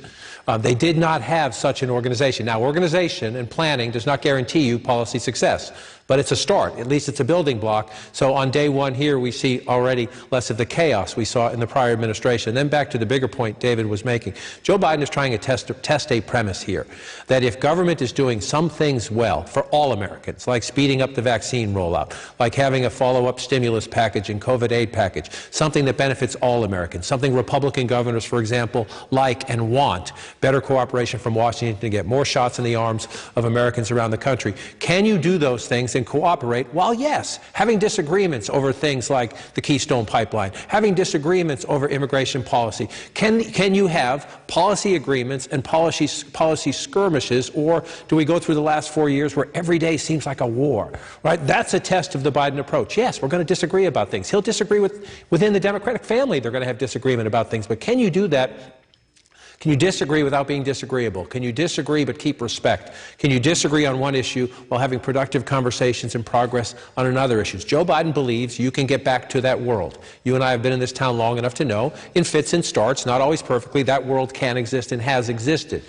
They did not have such an organization. Now, organization and planning does not guarantee you policy success, but it's a start. At least it's a building block. So on day one here, we see already less of the chaos we saw in the prior administration. And then back to the bigger point David was making. Joe Biden is trying to test a premise here, that if government is doing some things well for all Americans, like speeding up the vaccine rollout, like having a follow-up stimulus package and COVID aid package, something that benefits all Americans, something Republican governors, for example, like and want, better cooperation from Washington to get more shots in the arms of Americans around the country. Can you do those things and cooperate while, yes, having disagreements over things like the Keystone Pipeline, having disagreements over immigration policy? Can you have policy agreements and policy skirmishes, or do we go through the last 4 years where every day seems like a war? Right? That's a test of the Biden approach. Yes, we're going to disagree about things. He'll disagree within the Democratic family. They're going to have disagreement about things. But can you do that? Can you disagree without being disagreeable? Can you disagree but keep respect? Can you disagree on one issue while having productive conversations and progress on another issue? Joe Biden believes you can get back to that world. You and I have been in this town long enough to know, in fits and starts, not always perfectly, that world can exist and has existed.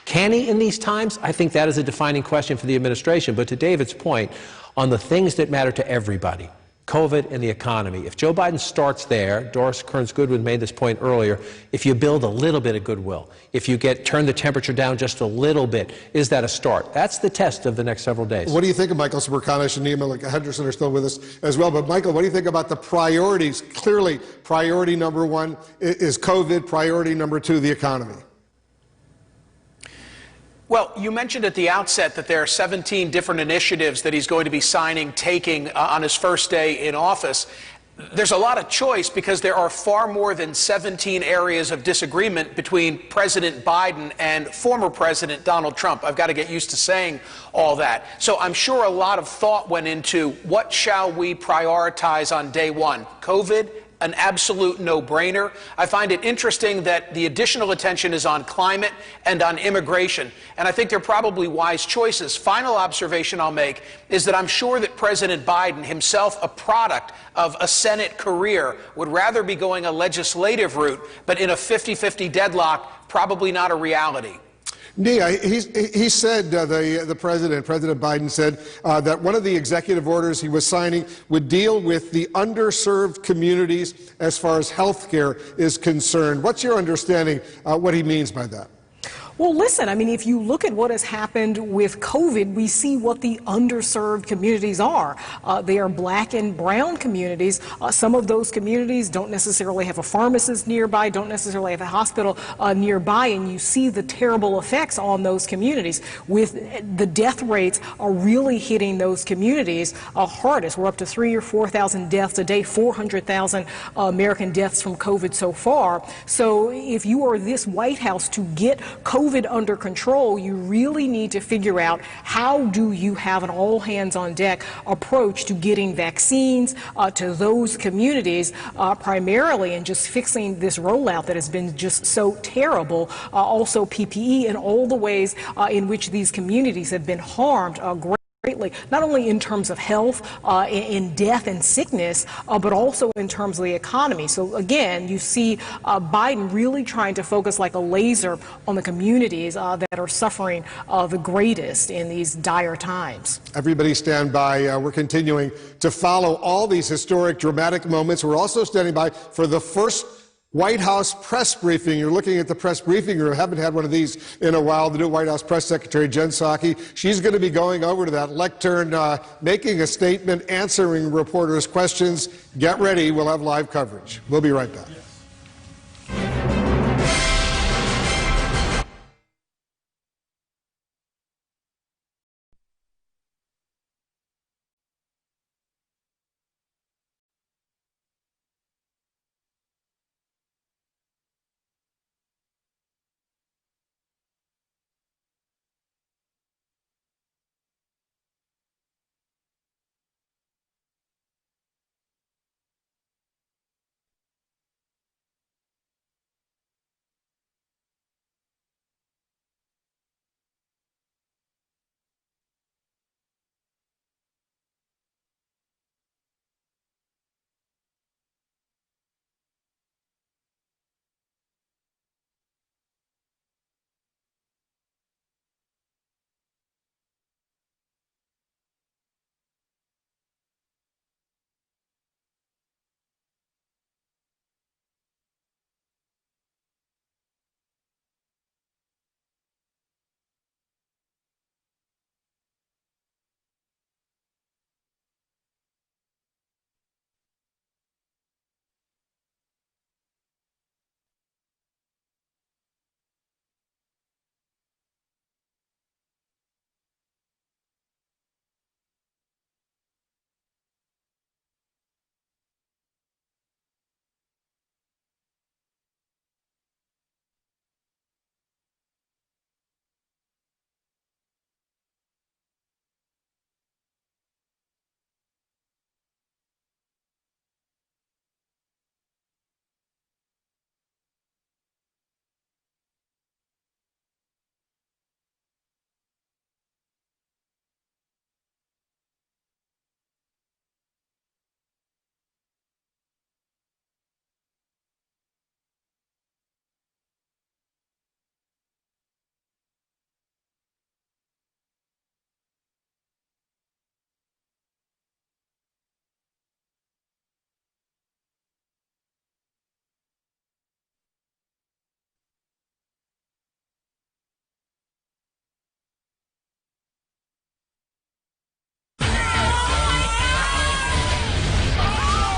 Can he in these times? I think that is a defining question for the administration. But to David's point, on the things that matter to everybody, COVID and the economy. If Joe Biden starts there, Doris Kearns Goodwin made this point earlier, if you build a little bit of goodwill, if you turn the temperature down just a little bit, is that a start? That's the test of the next several days. What do you think of Michael Smerconish and Nima Henderson are still with us as well? But Michael, what do you think about the priorities? Clearly, priority number one is COVID, priority number two, the economy. Well, you mentioned at the outset that there are 17 different initiatives that he's going to be taking on his first day in office. There's a lot of choice because there are far more than 17 areas of disagreement between President Biden and former President Donald Trump. I've got to get used to saying all that. So I'm sure a lot of thought went into what shall we prioritize on day one? COVID? An absolute no-brainer. I find it interesting that the additional attention is on climate and on immigration, and I think they're probably wise choices. Final observation I'll make is that I'm sure that President Biden, himself a product of a Senate career, would rather be going a legislative route, but in a 50-50 deadlock, probably not a reality. Nia, he said, President Biden said that one of the executive orders he was signing would deal with the underserved communities as far as health care is concerned. What's your understanding what he means by that? Well, listen, I mean, if you look at what has happened with COVID, we see what the underserved communities are. They are black and brown communities. Some of those communities don't necessarily have a pharmacist nearby, don't necessarily have a hospital nearby, and you see the terrible effects on those communities. With the death rates are really hitting those communities hardest. We're up to 3,000 or 4,000 deaths a day, 400,000 American deaths from COVID so far. So if you are this White House to get COVID under control, you really need to figure out how do you have an all-hands-on-deck approach to getting vaccines to those communities primarily, and just fixing this rollout that has been just so terrible. Also PPE and all the ways in which these communities have been harmed greatly, not only in terms of health, in death and sickness, but also in terms of the economy. So again, you see Biden really trying to focus like a laser on the communities that are suffering the greatest in these dire times. Everybody stand by. We're continuing to follow all these historic, dramatic moments. We're also standing by for the first White House press briefing. You're looking at the press briefing room. Haven't had one of these in a while. The new White House press secretary, Jen Psaki, she's going to be going over to that lectern, making a statement, answering reporters' questions. Get ready. We'll have live coverage. We'll be right back.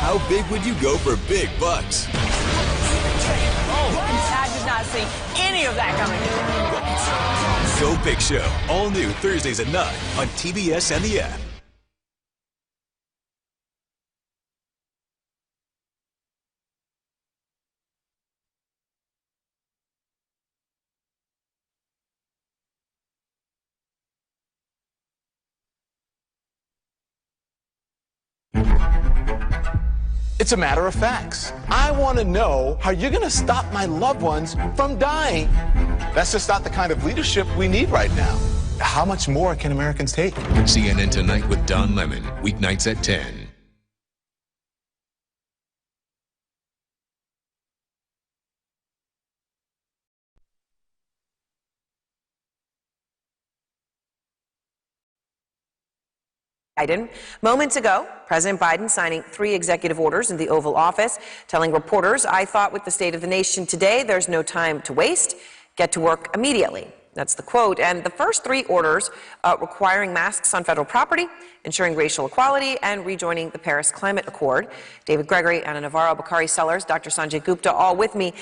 How big would you go for big bucks? I did not see any of that coming. Go Big Show, all new Thursdays at 9 on TBS and the app. It's a matter of facts. I want to know how you're going to stop my loved ones from dying. That's just not the kind of leadership we need right now. How much more can Americans take? CNN Tonight with Don Lemon, weeknights at 10. Biden. Moments ago, President Biden signing 3 executive orders in the Oval Office, telling reporters, "I thought with the state of the nation today, there's no time to waste. get to work immediately. That's the quote. And the first three orders requiring masks on federal property, ensuring racial equality, and rejoining the Paris Climate Accord. David Gregory, Anna Navarro, Bakari Sellers, Dr. Sanjay Gupta, all with me.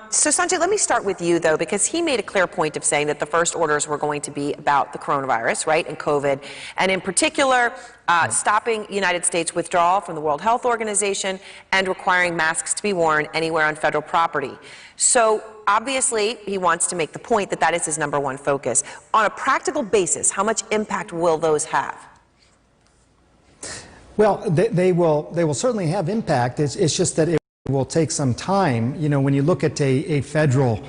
So Sanjay, let me start with you, though, because he made a clear point of saying that the first orders were going to be about the coronavirus, right, and COVID, and in particular, stopping United States withdrawal from the World Health Organization and requiring masks to be worn anywhere on federal property. So obviously, he wants to make the point that that is his number one focus. On a practical basis, how much impact will those have? Well, they will certainly have impact. It's just that it will take some time. You know, when you look at a federal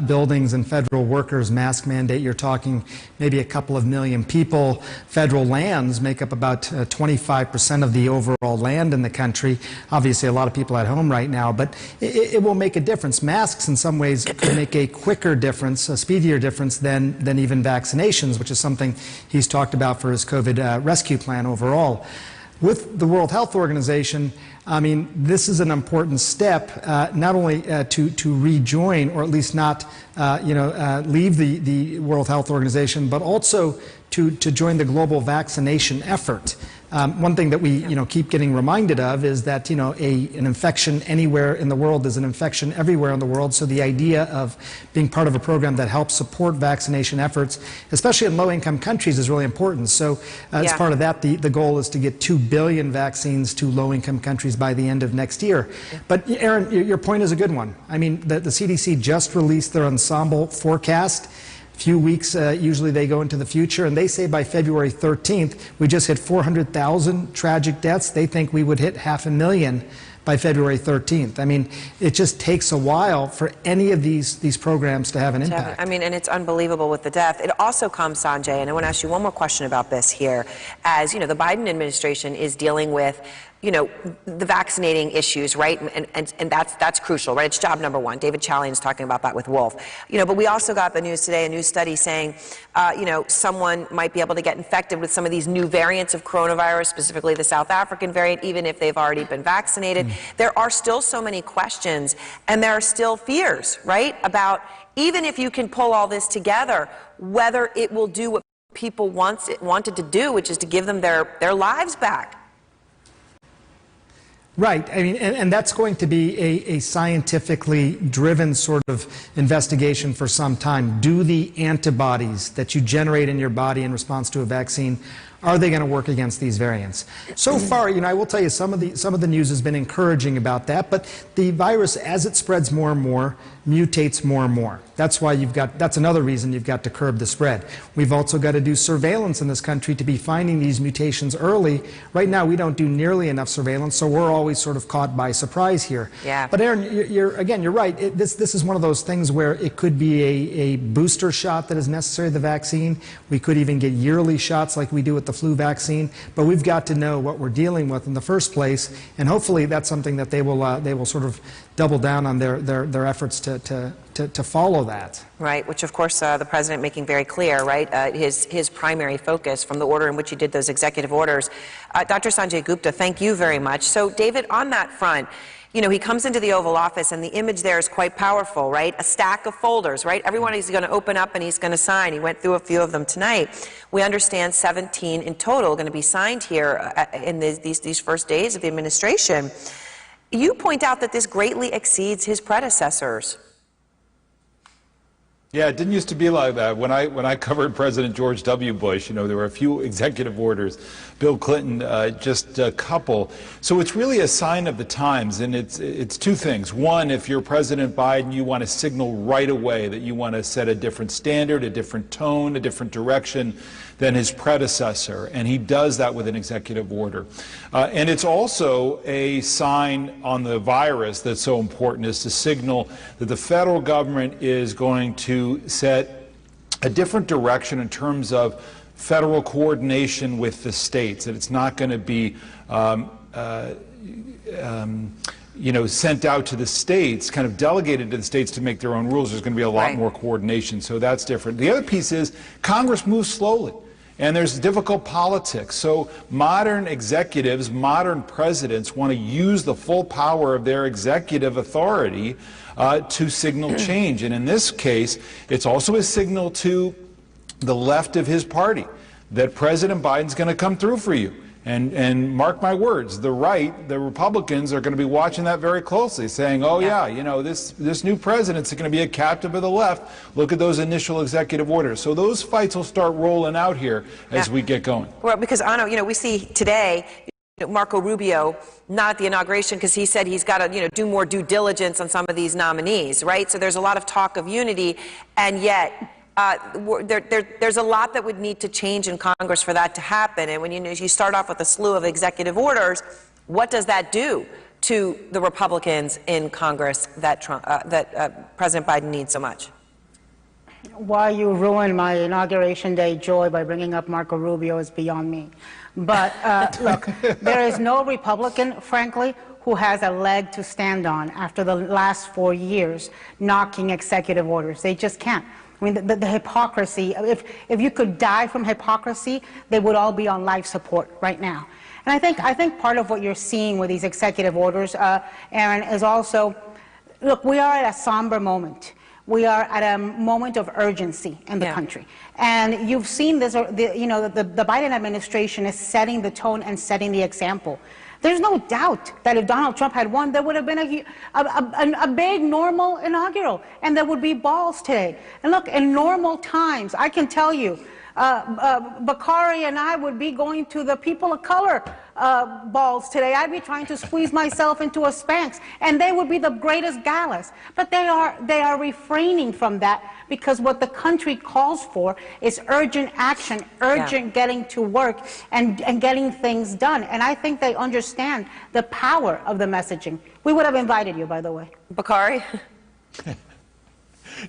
buildings and federal workers mask mandate, you're talking maybe a couple of million people. Federal lands make up about 25% of the overall land in the country. Obviously, a lot of people at home right now, but it will make a difference. Masks, in some ways, can make a quicker difference, a speedier difference than even vaccinations, which is something he's talked about for his COVID rescue plan overall. With the World Health Organization, I mean, this is an important step, not only to rejoin, or at least not, leave the World Health Organization, but also to join the global vaccination effort. One thing that we keep getting reminded of is that an infection anywhere in the world is an infection everywhere in the world. So the idea of being part of a program that helps support vaccination efforts, especially in low-income countries, is really important. So as part of that, the goal is to get 2 billion vaccines to low-income countries by the end of next year. But Aaron, your point is a good one. I mean, the CDC just released their ensemble forecast. Few weeks, usually they go into the future, and they say by February 13th, we just hit 400,000 tragic deaths. They think we would hit 500,000 by February 13th. I mean, it just takes a while for any of these programs to have an impact. I mean, and it's unbelievable with the death. It also comes, Sanjay, and I want to ask you one more question about this here. As the Biden administration is dealing with the vaccinating issues, right? And that's crucial, right? It's job number one. David Chalian is talking about that with Wolf. But we also got the news today, a new study saying, someone might be able to get infected with some of these new variants of coronavirus, specifically the South African variant, even if they've already been vaccinated. There are still so many questions, and there are still fears, right? About even if you can pull all this together, whether it will do what people wanted to do, which is to give them their lives back. Right. I mean, and that's going to be a scientifically driven sort of investigation for some time. Do the antibodies that you generate in your body in response to a vaccine, are they going to work against these variants? So far, I will tell you some of the news has been encouraging about that, but the virus, as it spreads more and more, mutates more and more. That's why that's another reason you've got to curb the spread. We've also got to do surveillance in this country to be finding these mutations early. Right now, we don't do nearly enough surveillance, so we're always sort of caught by surprise here. Yeah. But Aaron, you're right. This is one of those things where it could be a booster shot that is necessary, the vaccine. We could even get yearly shots like we do with the flu vaccine, but we've got to know what we're dealing with in the first place, and hopefully that's something that they will sort of double down on their efforts to follow that. Right, which of course the president making very clear, right, his primary focus from the order in which he did those executive orders. Dr. Sanjay Gupta, thank you very much. So David, on that front, he comes into the Oval Office and the image there is quite powerful, right? A stack of folders, right? Everyone is going to open up and he's going to sign. He went through a few of them tonight. We understand 17 in total going to be signed here in these first days of the administration. You point out that this greatly exceeds his predecessors. Yeah, it didn't used to be like that. When I covered President George W. Bush, there were a few executive orders. Bill Clinton, just a couple. So it's really a sign of the times, and it's two things. One, if you're President Biden, you want to signal right away that you want to set a different standard, a different tone, a different direction than his predecessor, and he does that with an executive order. And it's also a sign on the virus that's so important, is to signal that the federal government is going to set a different direction in terms of federal coordination with the states, that it's not going to be sent out to the states, kind of delegated to the states to make their own rules. There's going to be a lot more coordination, so that's different. The other piece is Congress moves slowly. And there's difficult politics. So modern executives, modern presidents want to use the full power of their executive authority to signal change. And in this case, it's also a signal to the left of his party that President Biden's going to come through for you. And mark my words, the right, the Republicans are going to be watching that very closely, saying, oh yeah, you know, this new president's going to be a captive of the left. Look at those initial executive orders. So those fights will start rolling out here as we get going. Well, because, Anno, you know, we see today Marco Rubio not at the inauguration because he said he's got to, you know, do more due diligence on some of these nominees, right? So there's a lot of talk of unity, and yet there's a lot that would need to change in Congress for that to happen. And when you start off with a slew of executive orders, what does that do to the Republicans in Congress that President Biden needs so much? Why you ruined my inauguration day joy by bringing up Marco Rubio is beyond me. But look, there is no Republican, frankly, who has a leg to stand on after the last 4 years knocking executive orders. They just can't. I mean, the hypocrisy, if you could die from hypocrisy, they would all be on life support right now. And I think part of what you're seeing with these executive orders, Aaron, is also, look, we are at a somber moment. We are at a moment of urgency in the country. And you've seen this, you know, the Biden administration is setting the tone and setting the example. There's no doubt that if Donald Trump had won, there would have been a big, normal inaugural, and there would be balls today. And look, in normal times, I can tell you, Bakari and I would be going to the people of color balls today. I'd be trying to squeeze myself into a Spanx, and they would be the greatest galas. But they are refraining from that because what the country calls for is urgent action, urgent getting to work and getting things done. And I think they understand the power of the messaging. We would have invited you, by the way. Bakari?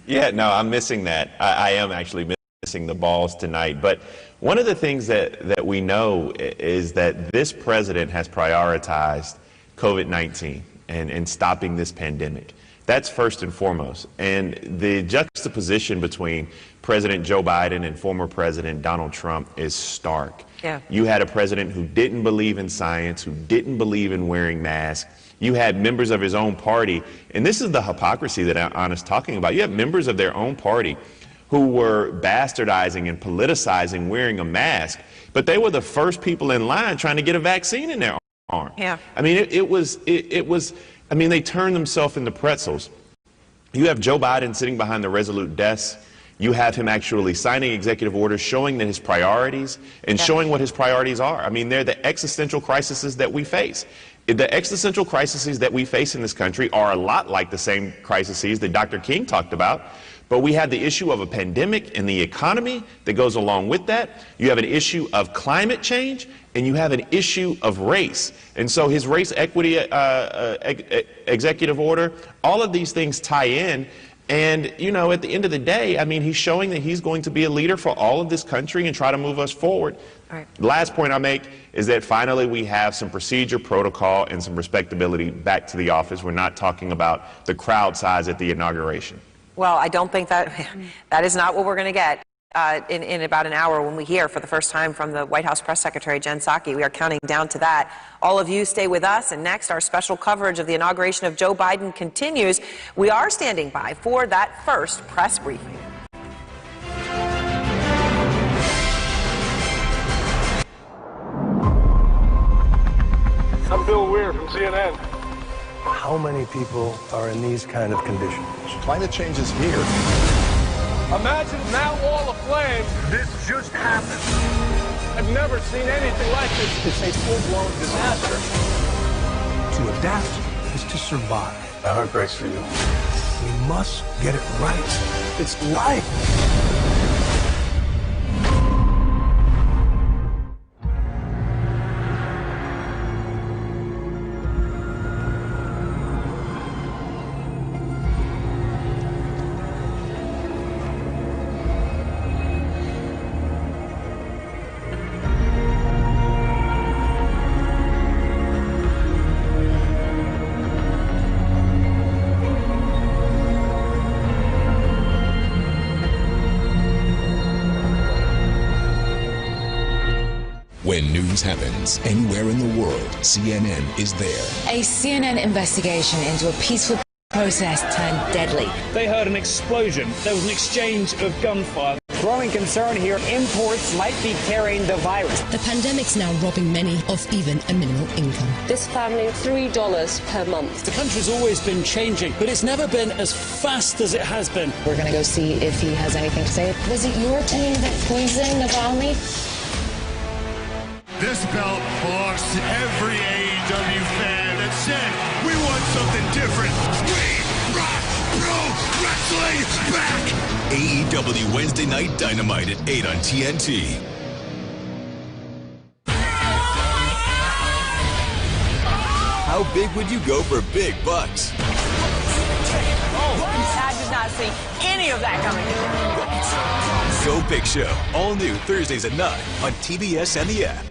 Yeah, no, I'm missing that. I am actually missing the balls tonight. But one of the things that we know is that this president has prioritized COVID-19 and stopping this pandemic. That's first and foremost. And the juxtaposition between President Joe Biden and former President Donald Trump is stark. Yeah. You had a president who didn't believe in science, who didn't believe in wearing masks. You had members of his own party, and this is the hypocrisy that Anna's talking about. You have members of their own party who were bastardizing and politicizing wearing a mask, but they were the first people in line trying to get a vaccine in their arm. Yeah. I mean, it was, I mean, they turned themselves into pretzels. You have Joe Biden sitting behind the resolute desk. You have him actually signing executive orders showing that his priorities and showing what his priorities are. I mean, they're the existential crises that we face. The existential crises that we face in this country are a lot like the same crises that Dr. King talked about. But we have the issue of a pandemic and the economy that goes along with that. You have an issue of climate change, and you have an issue of race. And so his race equity executive order, all of these things tie in. And, you know, at the end of the day, I mean, he's showing that he's going to be a leader for all of this country and try to move us forward. All right. The last point I make is that finally we have some procedure, protocol, and some respectability back to the office. We're not talking about the crowd size at the inauguration. Well, I don't think that is not what we're going to get in about an hour when we hear for the first time from the White House Press Secretary Jen Psaki. We are counting down to that. All of you stay with us, and next our special coverage of the inauguration of Joe Biden continues. We are standing by for that first press briefing. I'm Bill Weir from CNN. How many people are in these kind of conditions? Climate change is here. Imagine that wall of flame. This just happened. I've never seen anything like this. It's a full-blown disaster. To adapt is to survive. My heart breaks for you. We must get it right. It's life. news happens. Anywhere in the world, CNN is there. A CNN investigation into a peaceful protest turned deadly. They heard an explosion. There was an exchange of gunfire. Growing concern here, imports might be carrying the virus. The pandemic's now robbing many of even a minimal income. This family, $3 per month. The country's always been changing, but it's never been as fast as it has been. We're going to go see if he has anything to say. Was it your team that poisoned Navalny? This belt belongs to every AEW fan that said we want something different. We rock pro wrestling back! AEW Wednesday Night Dynamite at 8 on TNT. How big would you go for big bucks? Oh, I did not see any of that coming. Go Big Show, all new Thursdays at 9 on TBS and the app.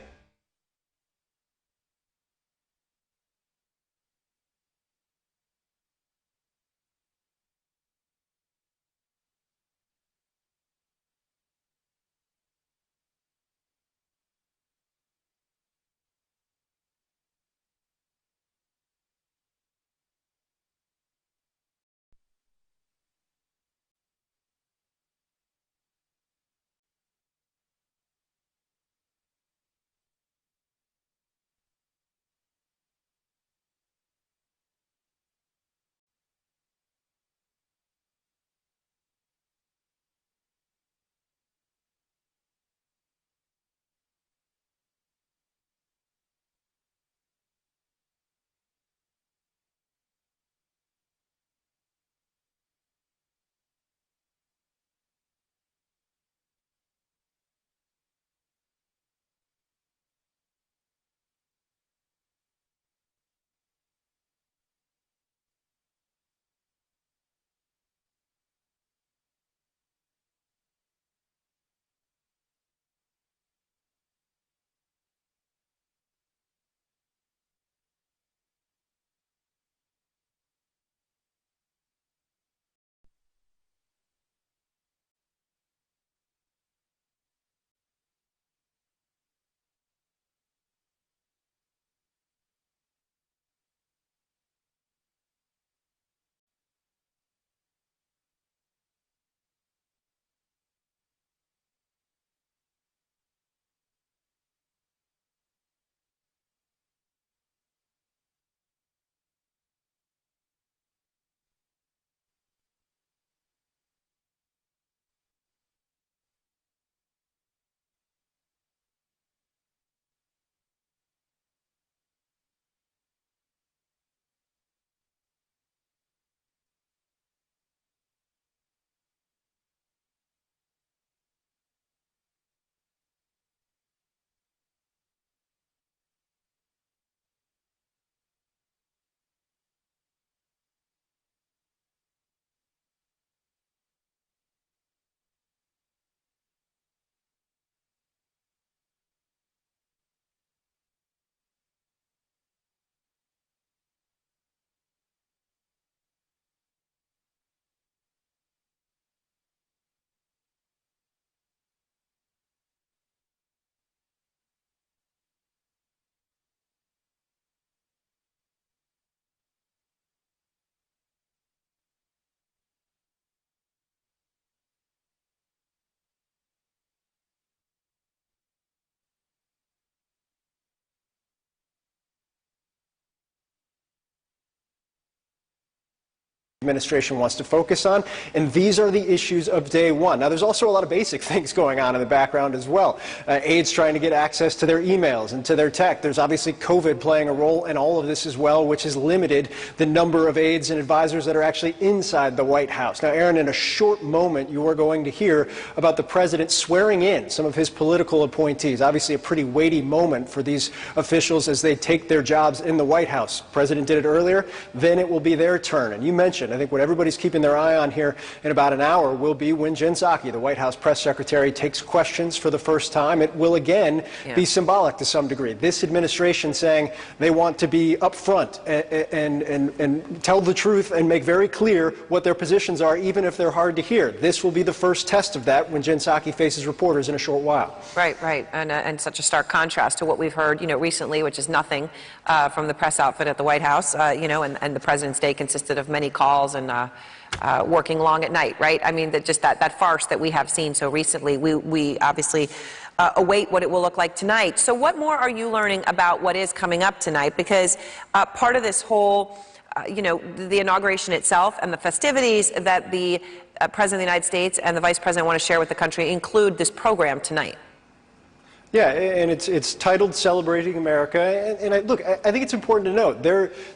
Administration wants to focus on, and these are the issues of day one. Now, there's also a lot of basic things going on in the background as well. Aides trying to get access to their emails and to their tech. There's obviously COVID playing a role in all of this as well, which has limited the number of aides and advisors that are actually inside the White House. Now, Aaron, in a short moment, you are going to hear about the president swearing in some of his political appointees. Obviously, a pretty weighty moment for these officials as they take their jobs in the White House. The president did it earlier, then it will be their turn. And you mentioned I think what everybody's keeping their eye on here in about an hour will be when Jen Psaki, the White House press secretary, takes questions for the first time. It will again be symbolic to some degree. This administration saying they want to be upfront and tell the truth and make very clear what their positions are, even if they're hard to hear. This will be the first test of that when Jen Psaki faces reporters in a short while. Right, right, and such a stark contrast to what we've heard, recently, which is nothing from the press outfit at the White House, and the President's Day consisted of many calls and working long at night, right? I mean, that farce that we have seen so recently, we obviously await what it will look like tonight. So what more are you learning about what is coming up tonight? Because part of this whole, the inauguration itself and the festivities that the President of the United States and the Vice President want to share with the country include this program tonight. Yeah, and it's titled Celebrating America, and I think it's important to note,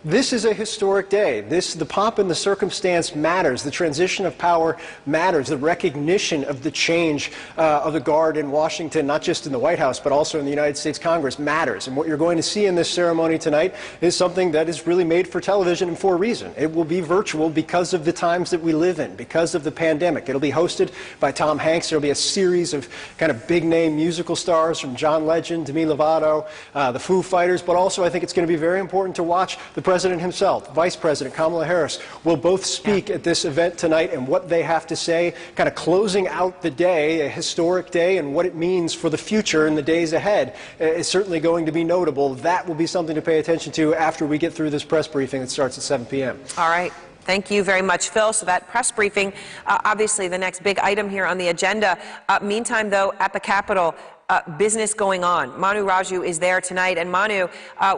this is a historic day. The pomp and the circumstance matters. The transition of power matters. The recognition of the change of the guard in Washington, not just in the White House, but also in the United States Congress, matters. And what you're going to see in this ceremony tonight is something that is really made for television and for a reason. It will be virtual because of the times that we live in, because of the pandemic. It'll be hosted by Tom Hanks. There'll be a series of kind of big-name musical stars from John Legend, Demi Lovato, the Foo Fighters, but also I think it's going to be very important to watch the President himself. Vice President Kamala Harris will both speak at this event tonight, and what they have to say, kind of closing out the day, a historic day, and what it means for the future and the days ahead is certainly going to be notable. That will be something to pay attention to after we get through this press briefing that starts at 7 p.m. All right. Thank you very much, Phil. So that press briefing, obviously the next big item here on the agenda. Meantime, though, at the Capitol, business going on. Manu Raju is there tonight. And Manu,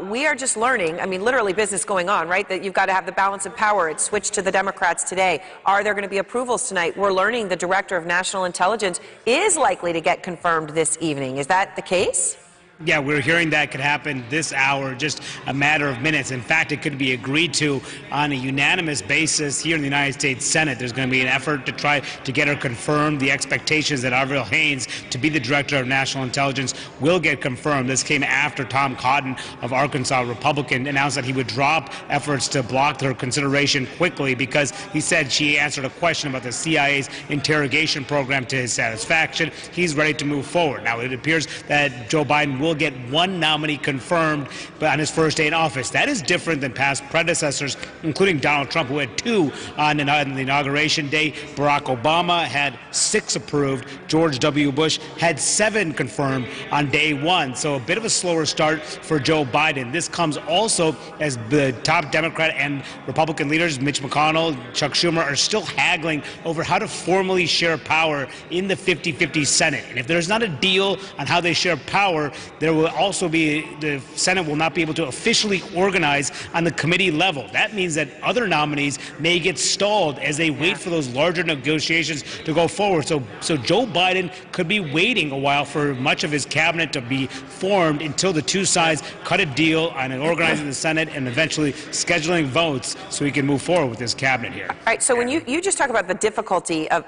we are just learning, I mean, literally business going on, right? That you've got to have the balance of power. It switched to the Democrats today. Are there going to be approvals tonight? We're learning the Director of National Intelligence is likely to get confirmed this evening. Is that the case? Yeah, we're hearing that could happen this hour, just a matter of minutes. In fact, it could be agreed to on a unanimous basis here in the United States Senate. There's going to be an effort to try to get her confirmed. The expectations that Avril Haines, to be the Director of National Intelligence, will get confirmed. This came after Tom Cotton of Arkansas, Republican, announced that he would drop efforts to block her consideration quickly because he said she answered a question about the CIA's interrogation program to his satisfaction. He's ready to move forward. Now, it appears that Joe Biden will get one nominee confirmed on his first day in office. That is different than past predecessors, including Donald Trump, who had 2 on the inauguration day. Barack Obama had 6 approved. George W. Bush had 7 confirmed on day 1. So a bit of a slower start for Joe Biden. This comes also as the top Democrat and Republican leaders, Mitch McConnell, Chuck Schumer, are still haggling over how to formally share power in the 50-50 Senate. And if there's not a deal on how they share power, there will also be, the Senate will not be able to officially organize on the committee level. That means that other nominees may get stalled as they wait for those larger negotiations to go forward. So Joe Biden could be waiting a while for much of his cabinet to be formed until the two sides cut a deal on organizing the Senate and eventually scheduling votes so he can move forward with his cabinet here. All right, so when you just talk about the difficulty of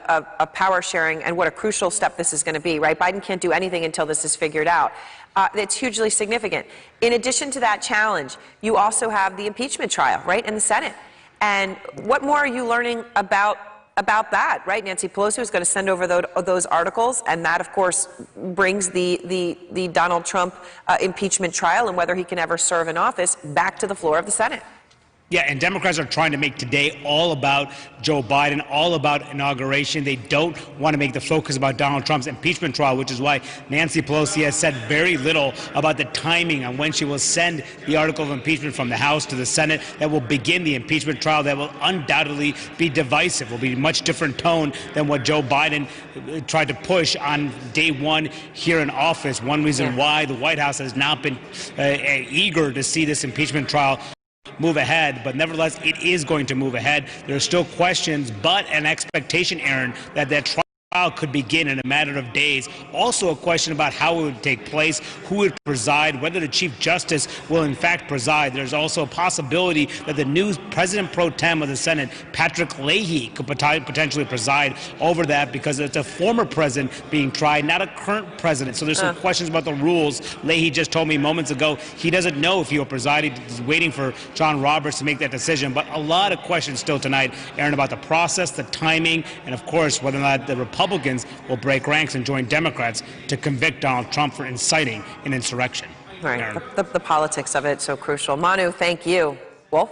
power sharing and what a crucial step this is going to be, right? Biden can't do anything until this is figured out. It's hugely significant. In addition to that challenge, you also have the impeachment trial, right, in the Senate. And what more are you learning about that, right? Nancy Pelosi was going to send over those articles, and that, of course, brings the Donald Trump impeachment trial and whether he can ever serve in office back to the floor of the Senate. Yeah, and Democrats are trying to make today all about Joe Biden, all about inauguration. They don't want to make the focus about Donald Trump's impeachment trial, which is why Nancy Pelosi has said very little about the timing on when she will send the article of impeachment from the House to the Senate that will begin the impeachment trial that will undoubtedly be divisive, will be a much different tone than what Joe Biden tried to push on day 1 here in office. One reason why the White House has not been eager to see this impeachment trial move ahead, but nevertheless, it is going to move ahead. There are still questions, but an expectation, Aaron, that that trial could begin in a matter of days. Also a question about how it would take place, who would preside, whether the Chief Justice will in fact preside. There's also a possibility that the new President pro tem of the Senate, Patrick Leahy, could potentially preside over that because it's a former president being tried, not a current president. So there's some questions about the rules. Leahy just told me moments ago he doesn't know if he will preside. He's waiting for John Roberts to make that decision. But a lot of questions still tonight, Aaron, about the process, the timing, and of course whether or not the Republicans will break ranks and join Democrats to convict Donald Trump for inciting an insurrection. Right, the politics of it so crucial. Manu, thank you. Wolf?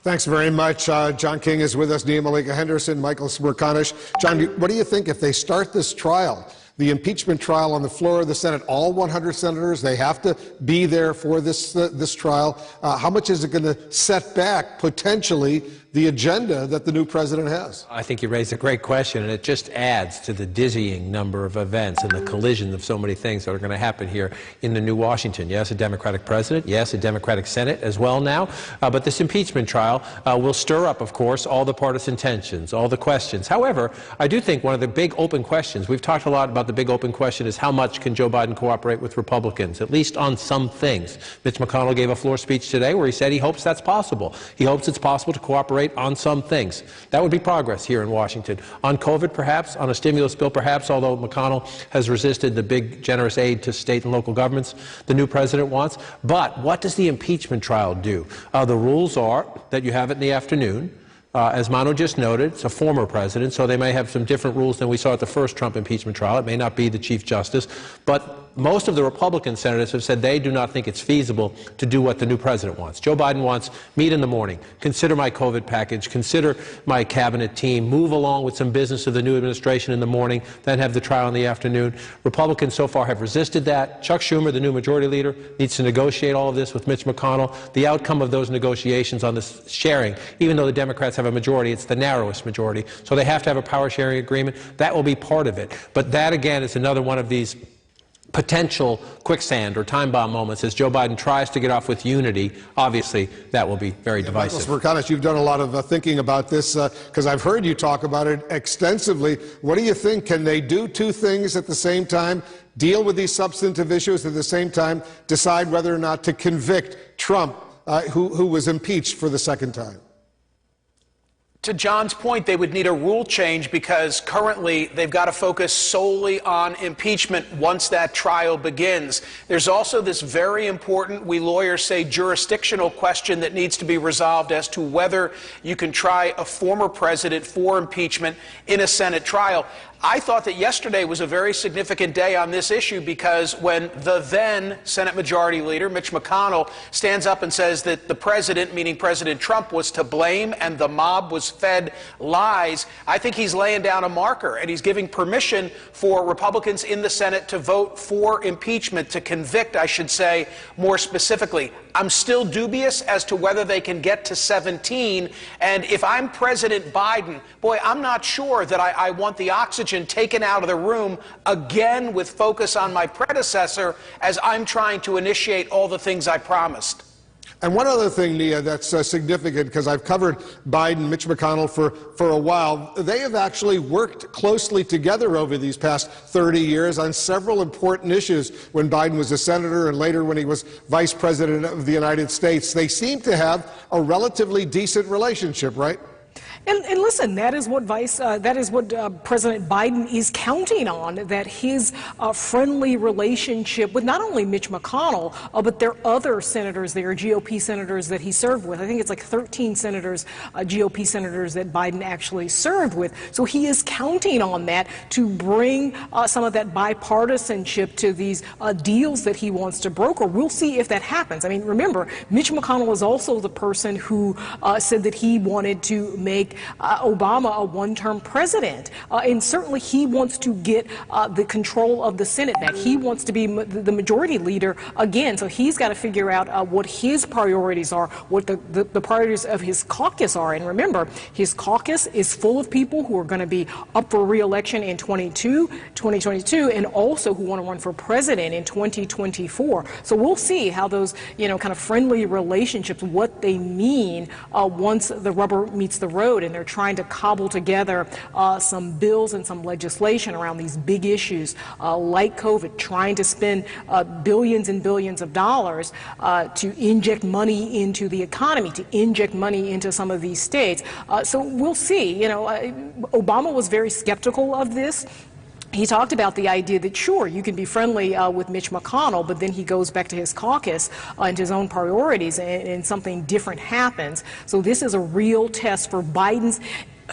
Thanks very much. John King is with us, Nia Malika Henderson, Michael Smerconish. John, what do you think if they start this trial, the impeachment trial on the floor of the Senate, all 100 senators, they have to be there for this trial. How much is it going to set back, potentially, the agenda that the new president has? I think you raised a great question, and it just adds to the dizzying number of events and the collision of so many things that are going to happen here in the new Washington. Yes, a Democratic president. Yes, a Democratic Senate as well now. But this impeachment trial will stir up, of course, all the partisan tensions, all the questions. However, I do think one of the big open questions, we've talked a lot about the big open question, is how much can Joe Biden cooperate with Republicans, at least on some things. Mitch McConnell gave a floor speech today where he said he hopes that's possible. He hopes it's possible to cooperate on some things. That would be progress here in Washington. On COVID, perhaps, on a stimulus bill, perhaps, although McConnell has resisted the big, generous aid to state and local governments the new president wants. But what does the impeachment trial do? The rules are that you have it in the afternoon. As Manu just noted, it's a former president, so they may have some different rules than we saw at the first Trump impeachment trial. It may not be the Chief Justice, but most of the Republican senators have said they do not think it's feasible to do what the new president wants. Joe Biden wants meet in the morning, consider my COVID package, consider my cabinet team, move along with some business of the new administration in the morning, then have the trial in the afternoon. Republicans so far have resisted that. Chuck Schumer, the new majority leader, needs to negotiate all of this with Mitch McConnell. The outcome of those negotiations on this sharing, even though the Democrats have a majority, it's the narrowest majority, so they have to have a power sharing agreement. That will be part of it. But that, again, is another one of these potential quicksand or time bomb moments as Joe Biden tries to get off with unity. Obviously, that will be very divisive. Michael Smerconish, you've done a lot of thinking about this because I've heard you talk about it extensively. What do you think? Can they do two things at the same time? Deal with these substantive issues at the same time, decide whether or not to convict Trump, who was impeached for the second time? To John's point, they would need a rule change because currently they've got to focus solely on impeachment once that trial begins. There's also this very important, we lawyers say, jurisdictional question that needs to be resolved as to whether you can try a former president for impeachment in a Senate trial. I thought that yesterday was a very significant day on this issue because when the then Senate Majority Leader, Mitch McConnell, stands up and says that the president, meaning President Trump, was to blame and the mob was fed lies, I think he's laying down a marker and he's giving permission for Republicans in the Senate to vote for impeachment, to convict, I should say, more specifically. I'm still dubious as to whether they can get to 17. And if I'm President Biden, boy, I'm not sure that I want the oxygen taken out of the room again with focus on my predecessor as I'm trying to initiate all the things I promised. And one other thing, Nia, that's significant, because I've covered Biden, Mitch McConnell for a while. They have actually worked closely together over these past 30 years on several important issues when Biden was a senator and later when he was vice president of the United States. They seem to have a relatively decent relationship, right? And listen, that is what President Biden is counting on, that his friendly relationship with not only Mitch McConnell, but their other senators, their GOP senators that he served with. I think it's like 13 senators, GOP senators that Biden actually served with. So he is counting on that to bring some of that bipartisanship to these deals that he wants to broker. We'll see if that happens. I mean, remember, Mitch McConnell is also the person who said that he wanted to make Obama a one-term president. And certainly he wants to get the control of the Senate back. He wants to be the majority leader again. So he's got to figure out what his priorities are, what the priorities of his caucus are. And remember, his caucus is full of people who are going to be up for re-election in 2022 and also who want to run for president in 2024. So we'll see how those, kind of friendly relationships, what they mean once the rubber meets the road. road, and they're trying to cobble together some bills and some legislation around these big issues like COVID, trying to spend billions and billions of dollars to inject money into the economy, to inject money into some of these states. So we'll see. You know, Obama was very skeptical of this. He talked about the idea that, sure, you can be friendly with Mitch McConnell, but then he goes back to his caucus and his own priorities, and something different happens. So this is a real test for Biden's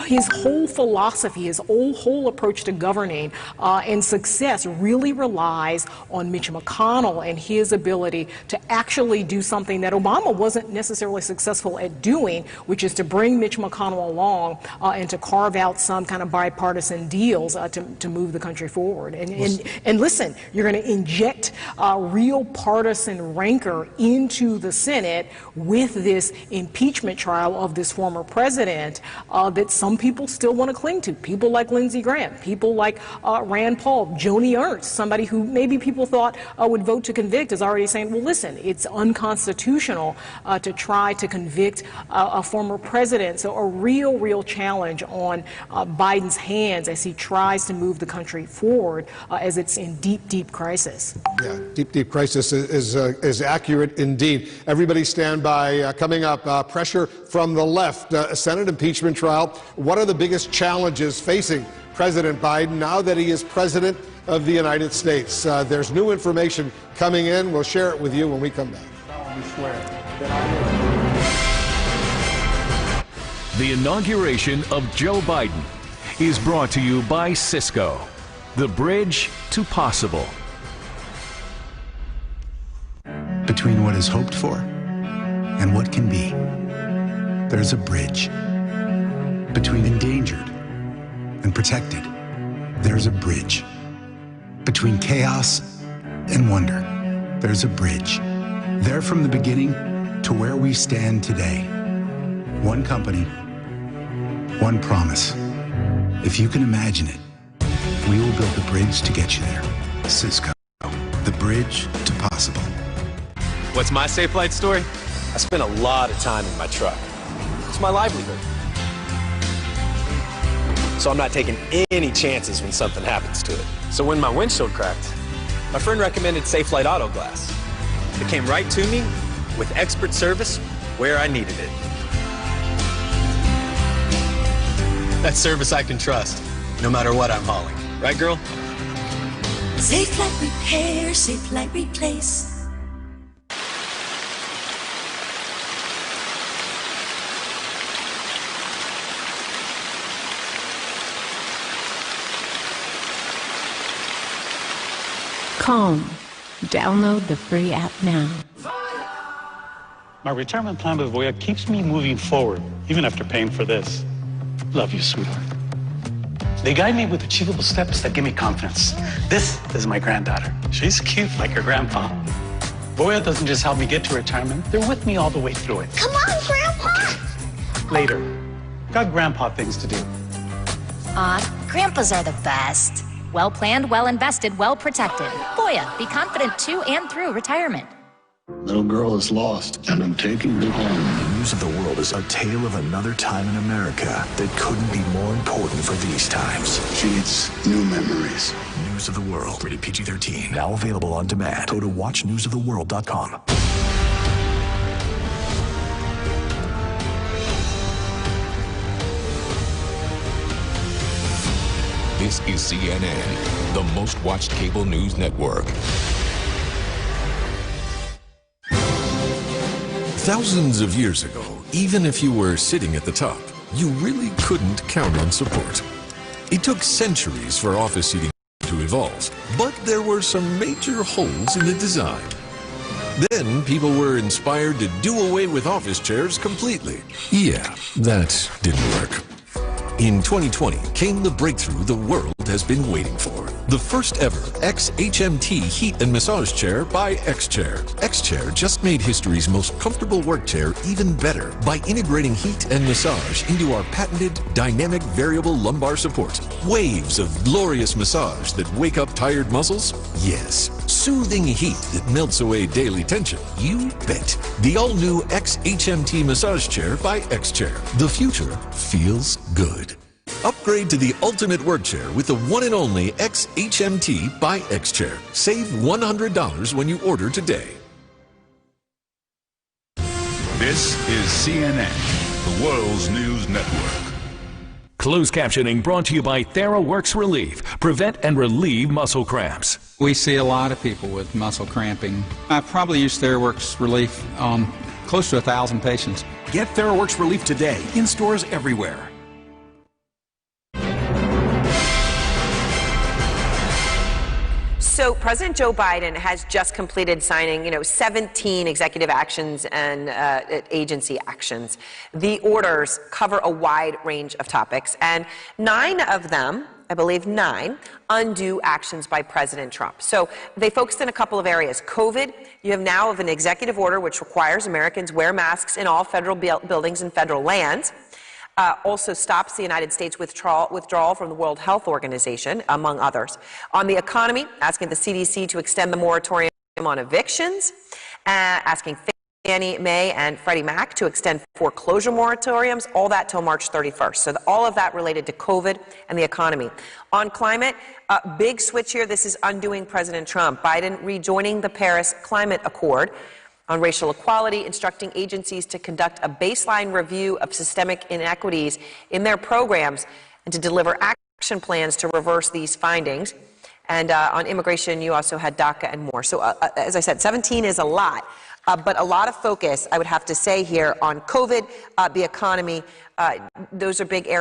his whole philosophy, his whole approach to governing and success really relies on Mitch McConnell and his ability to actually do something that Obama wasn't necessarily successful at doing, which is to bring Mitch McConnell along and to carve out some kind of bipartisan deals to move the country forward. And listen, you're going to inject real partisan rancor into the Senate with this impeachment trial of this former president that some people still want to cling to. People like Lindsey Graham, people like Rand Paul, Joni Ernst, somebody who maybe people thought would vote to convict, is already saying, well, listen, it's unconstitutional to try to convict a former president. So a real challenge on Biden's hands as he tries to move the country forward as it's in deep crisis. Yeah, deep crisis is accurate indeed. Everybody stand by. Coming up, pressure from the left, Senate impeachment trial. What are the biggest challenges facing President Biden now that he is president of the United States? There's new information coming in. We'll share it with you when we come back. The inauguration of Joe Biden is brought to you by Cisco, the bridge to possible. Between what is hoped for and what can be, there's a bridge. Between endangered and protected, there's a bridge. Between chaos and wonder, there's a bridge. There from the beginning to where we stand today. One company, one promise. If you can imagine it, we will build the bridge to get you there. Cisco, the bridge to possible. What's my safe flight story? I spend a lot of time in my truck. It's my livelihood. So I'm not taking any chances when something happens to it. So when my windshield cracked, my friend recommended Safe Flight Auto Glass. It came right to me with expert service where I needed it. That's service I can trust, no matter what I'm hauling. Right, girl? Safe Flight Repair, Safe Flight Replace. Calm. Download the free app now. My retirement plan with Voya keeps me moving forward, even after paying for this. Love you, sweetheart. They guide me with achievable steps that give me confidence. This is my granddaughter. She's cute like her grandpa. Voya doesn't just help me get to retirement, they're with me all the way through it. Come on, Grandpa! Okay. Later. Got grandpa things to do. Grandpas are the best. Well planned, well invested, well protected. Voya, be confident to and through retirement. Little girl is lost, and I'm taking her home. News of the World is a tale of another time in America that couldn't be more important for these times. She needs new memories. News of the World, rated PG-13. Now available on demand. Go to watchnewsoftheworld.com. This is CNN, the most watched cable news network. Thousands of years ago, even if you were sitting at the top, you really couldn't count on support. It took centuries for office seating to evolve, but there were some major holes in the design. Then people were inspired to do away with office chairs completely. Yeah, that didn't work. In 2020 came the breakthrough the world has been waiting for. The first ever XHMT heat and massage chair by X-Chair. X-Chair just made history's most comfortable work chair even better by integrating heat and massage into our patented dynamic variable lumbar support. Waves of glorious massage that wake up tired muscles? Yes. soothing heat that melts away daily tension? You bet. The all-new X-HMT massage chair by X-Chair. The future feels good. Upgrade to the ultimate work chair with the one and only X-HMT by X-Chair. Save $100 when you order today. This is CNN, the world's news network. Closed captioning brought to you by TheraWorks Relief. Prevent and relieve muscle cramps. We see a lot of people with muscle cramping. I probably use TheraWorks Relief on close to 1,000 patients. Get TheraWorks Relief today in stores everywhere. So President Joe Biden has just completed signing, 17 executive actions and agency actions. The orders cover a wide range of topics, and 9 of them, I believe 9, undo actions by President Trump. So they focused in a couple of areas. COVID, you have now an executive order which requires Americans wear masks in all federal buildings and federal lands. Also stops the United States withdrawal from the World Health Organization, among others. On the economy, asking the CDC to extend the moratorium on evictions, asking Fannie Mae and Freddie Mac to extend foreclosure moratoriums, all that till March 31st. So all of that related to COVID and the economy. On climate, big switch here. This is undoing President Trump. Biden rejoining the Paris Climate Accord. On racial equality, instructing agencies to conduct a baseline review of systemic inequities in their programs and to deliver action plans to reverse these findings. And on immigration, you also had DACA and more. So as I said, 17 is a lot, but a lot of focus, I would have to say here, on COVID, the economy. Those are big areas.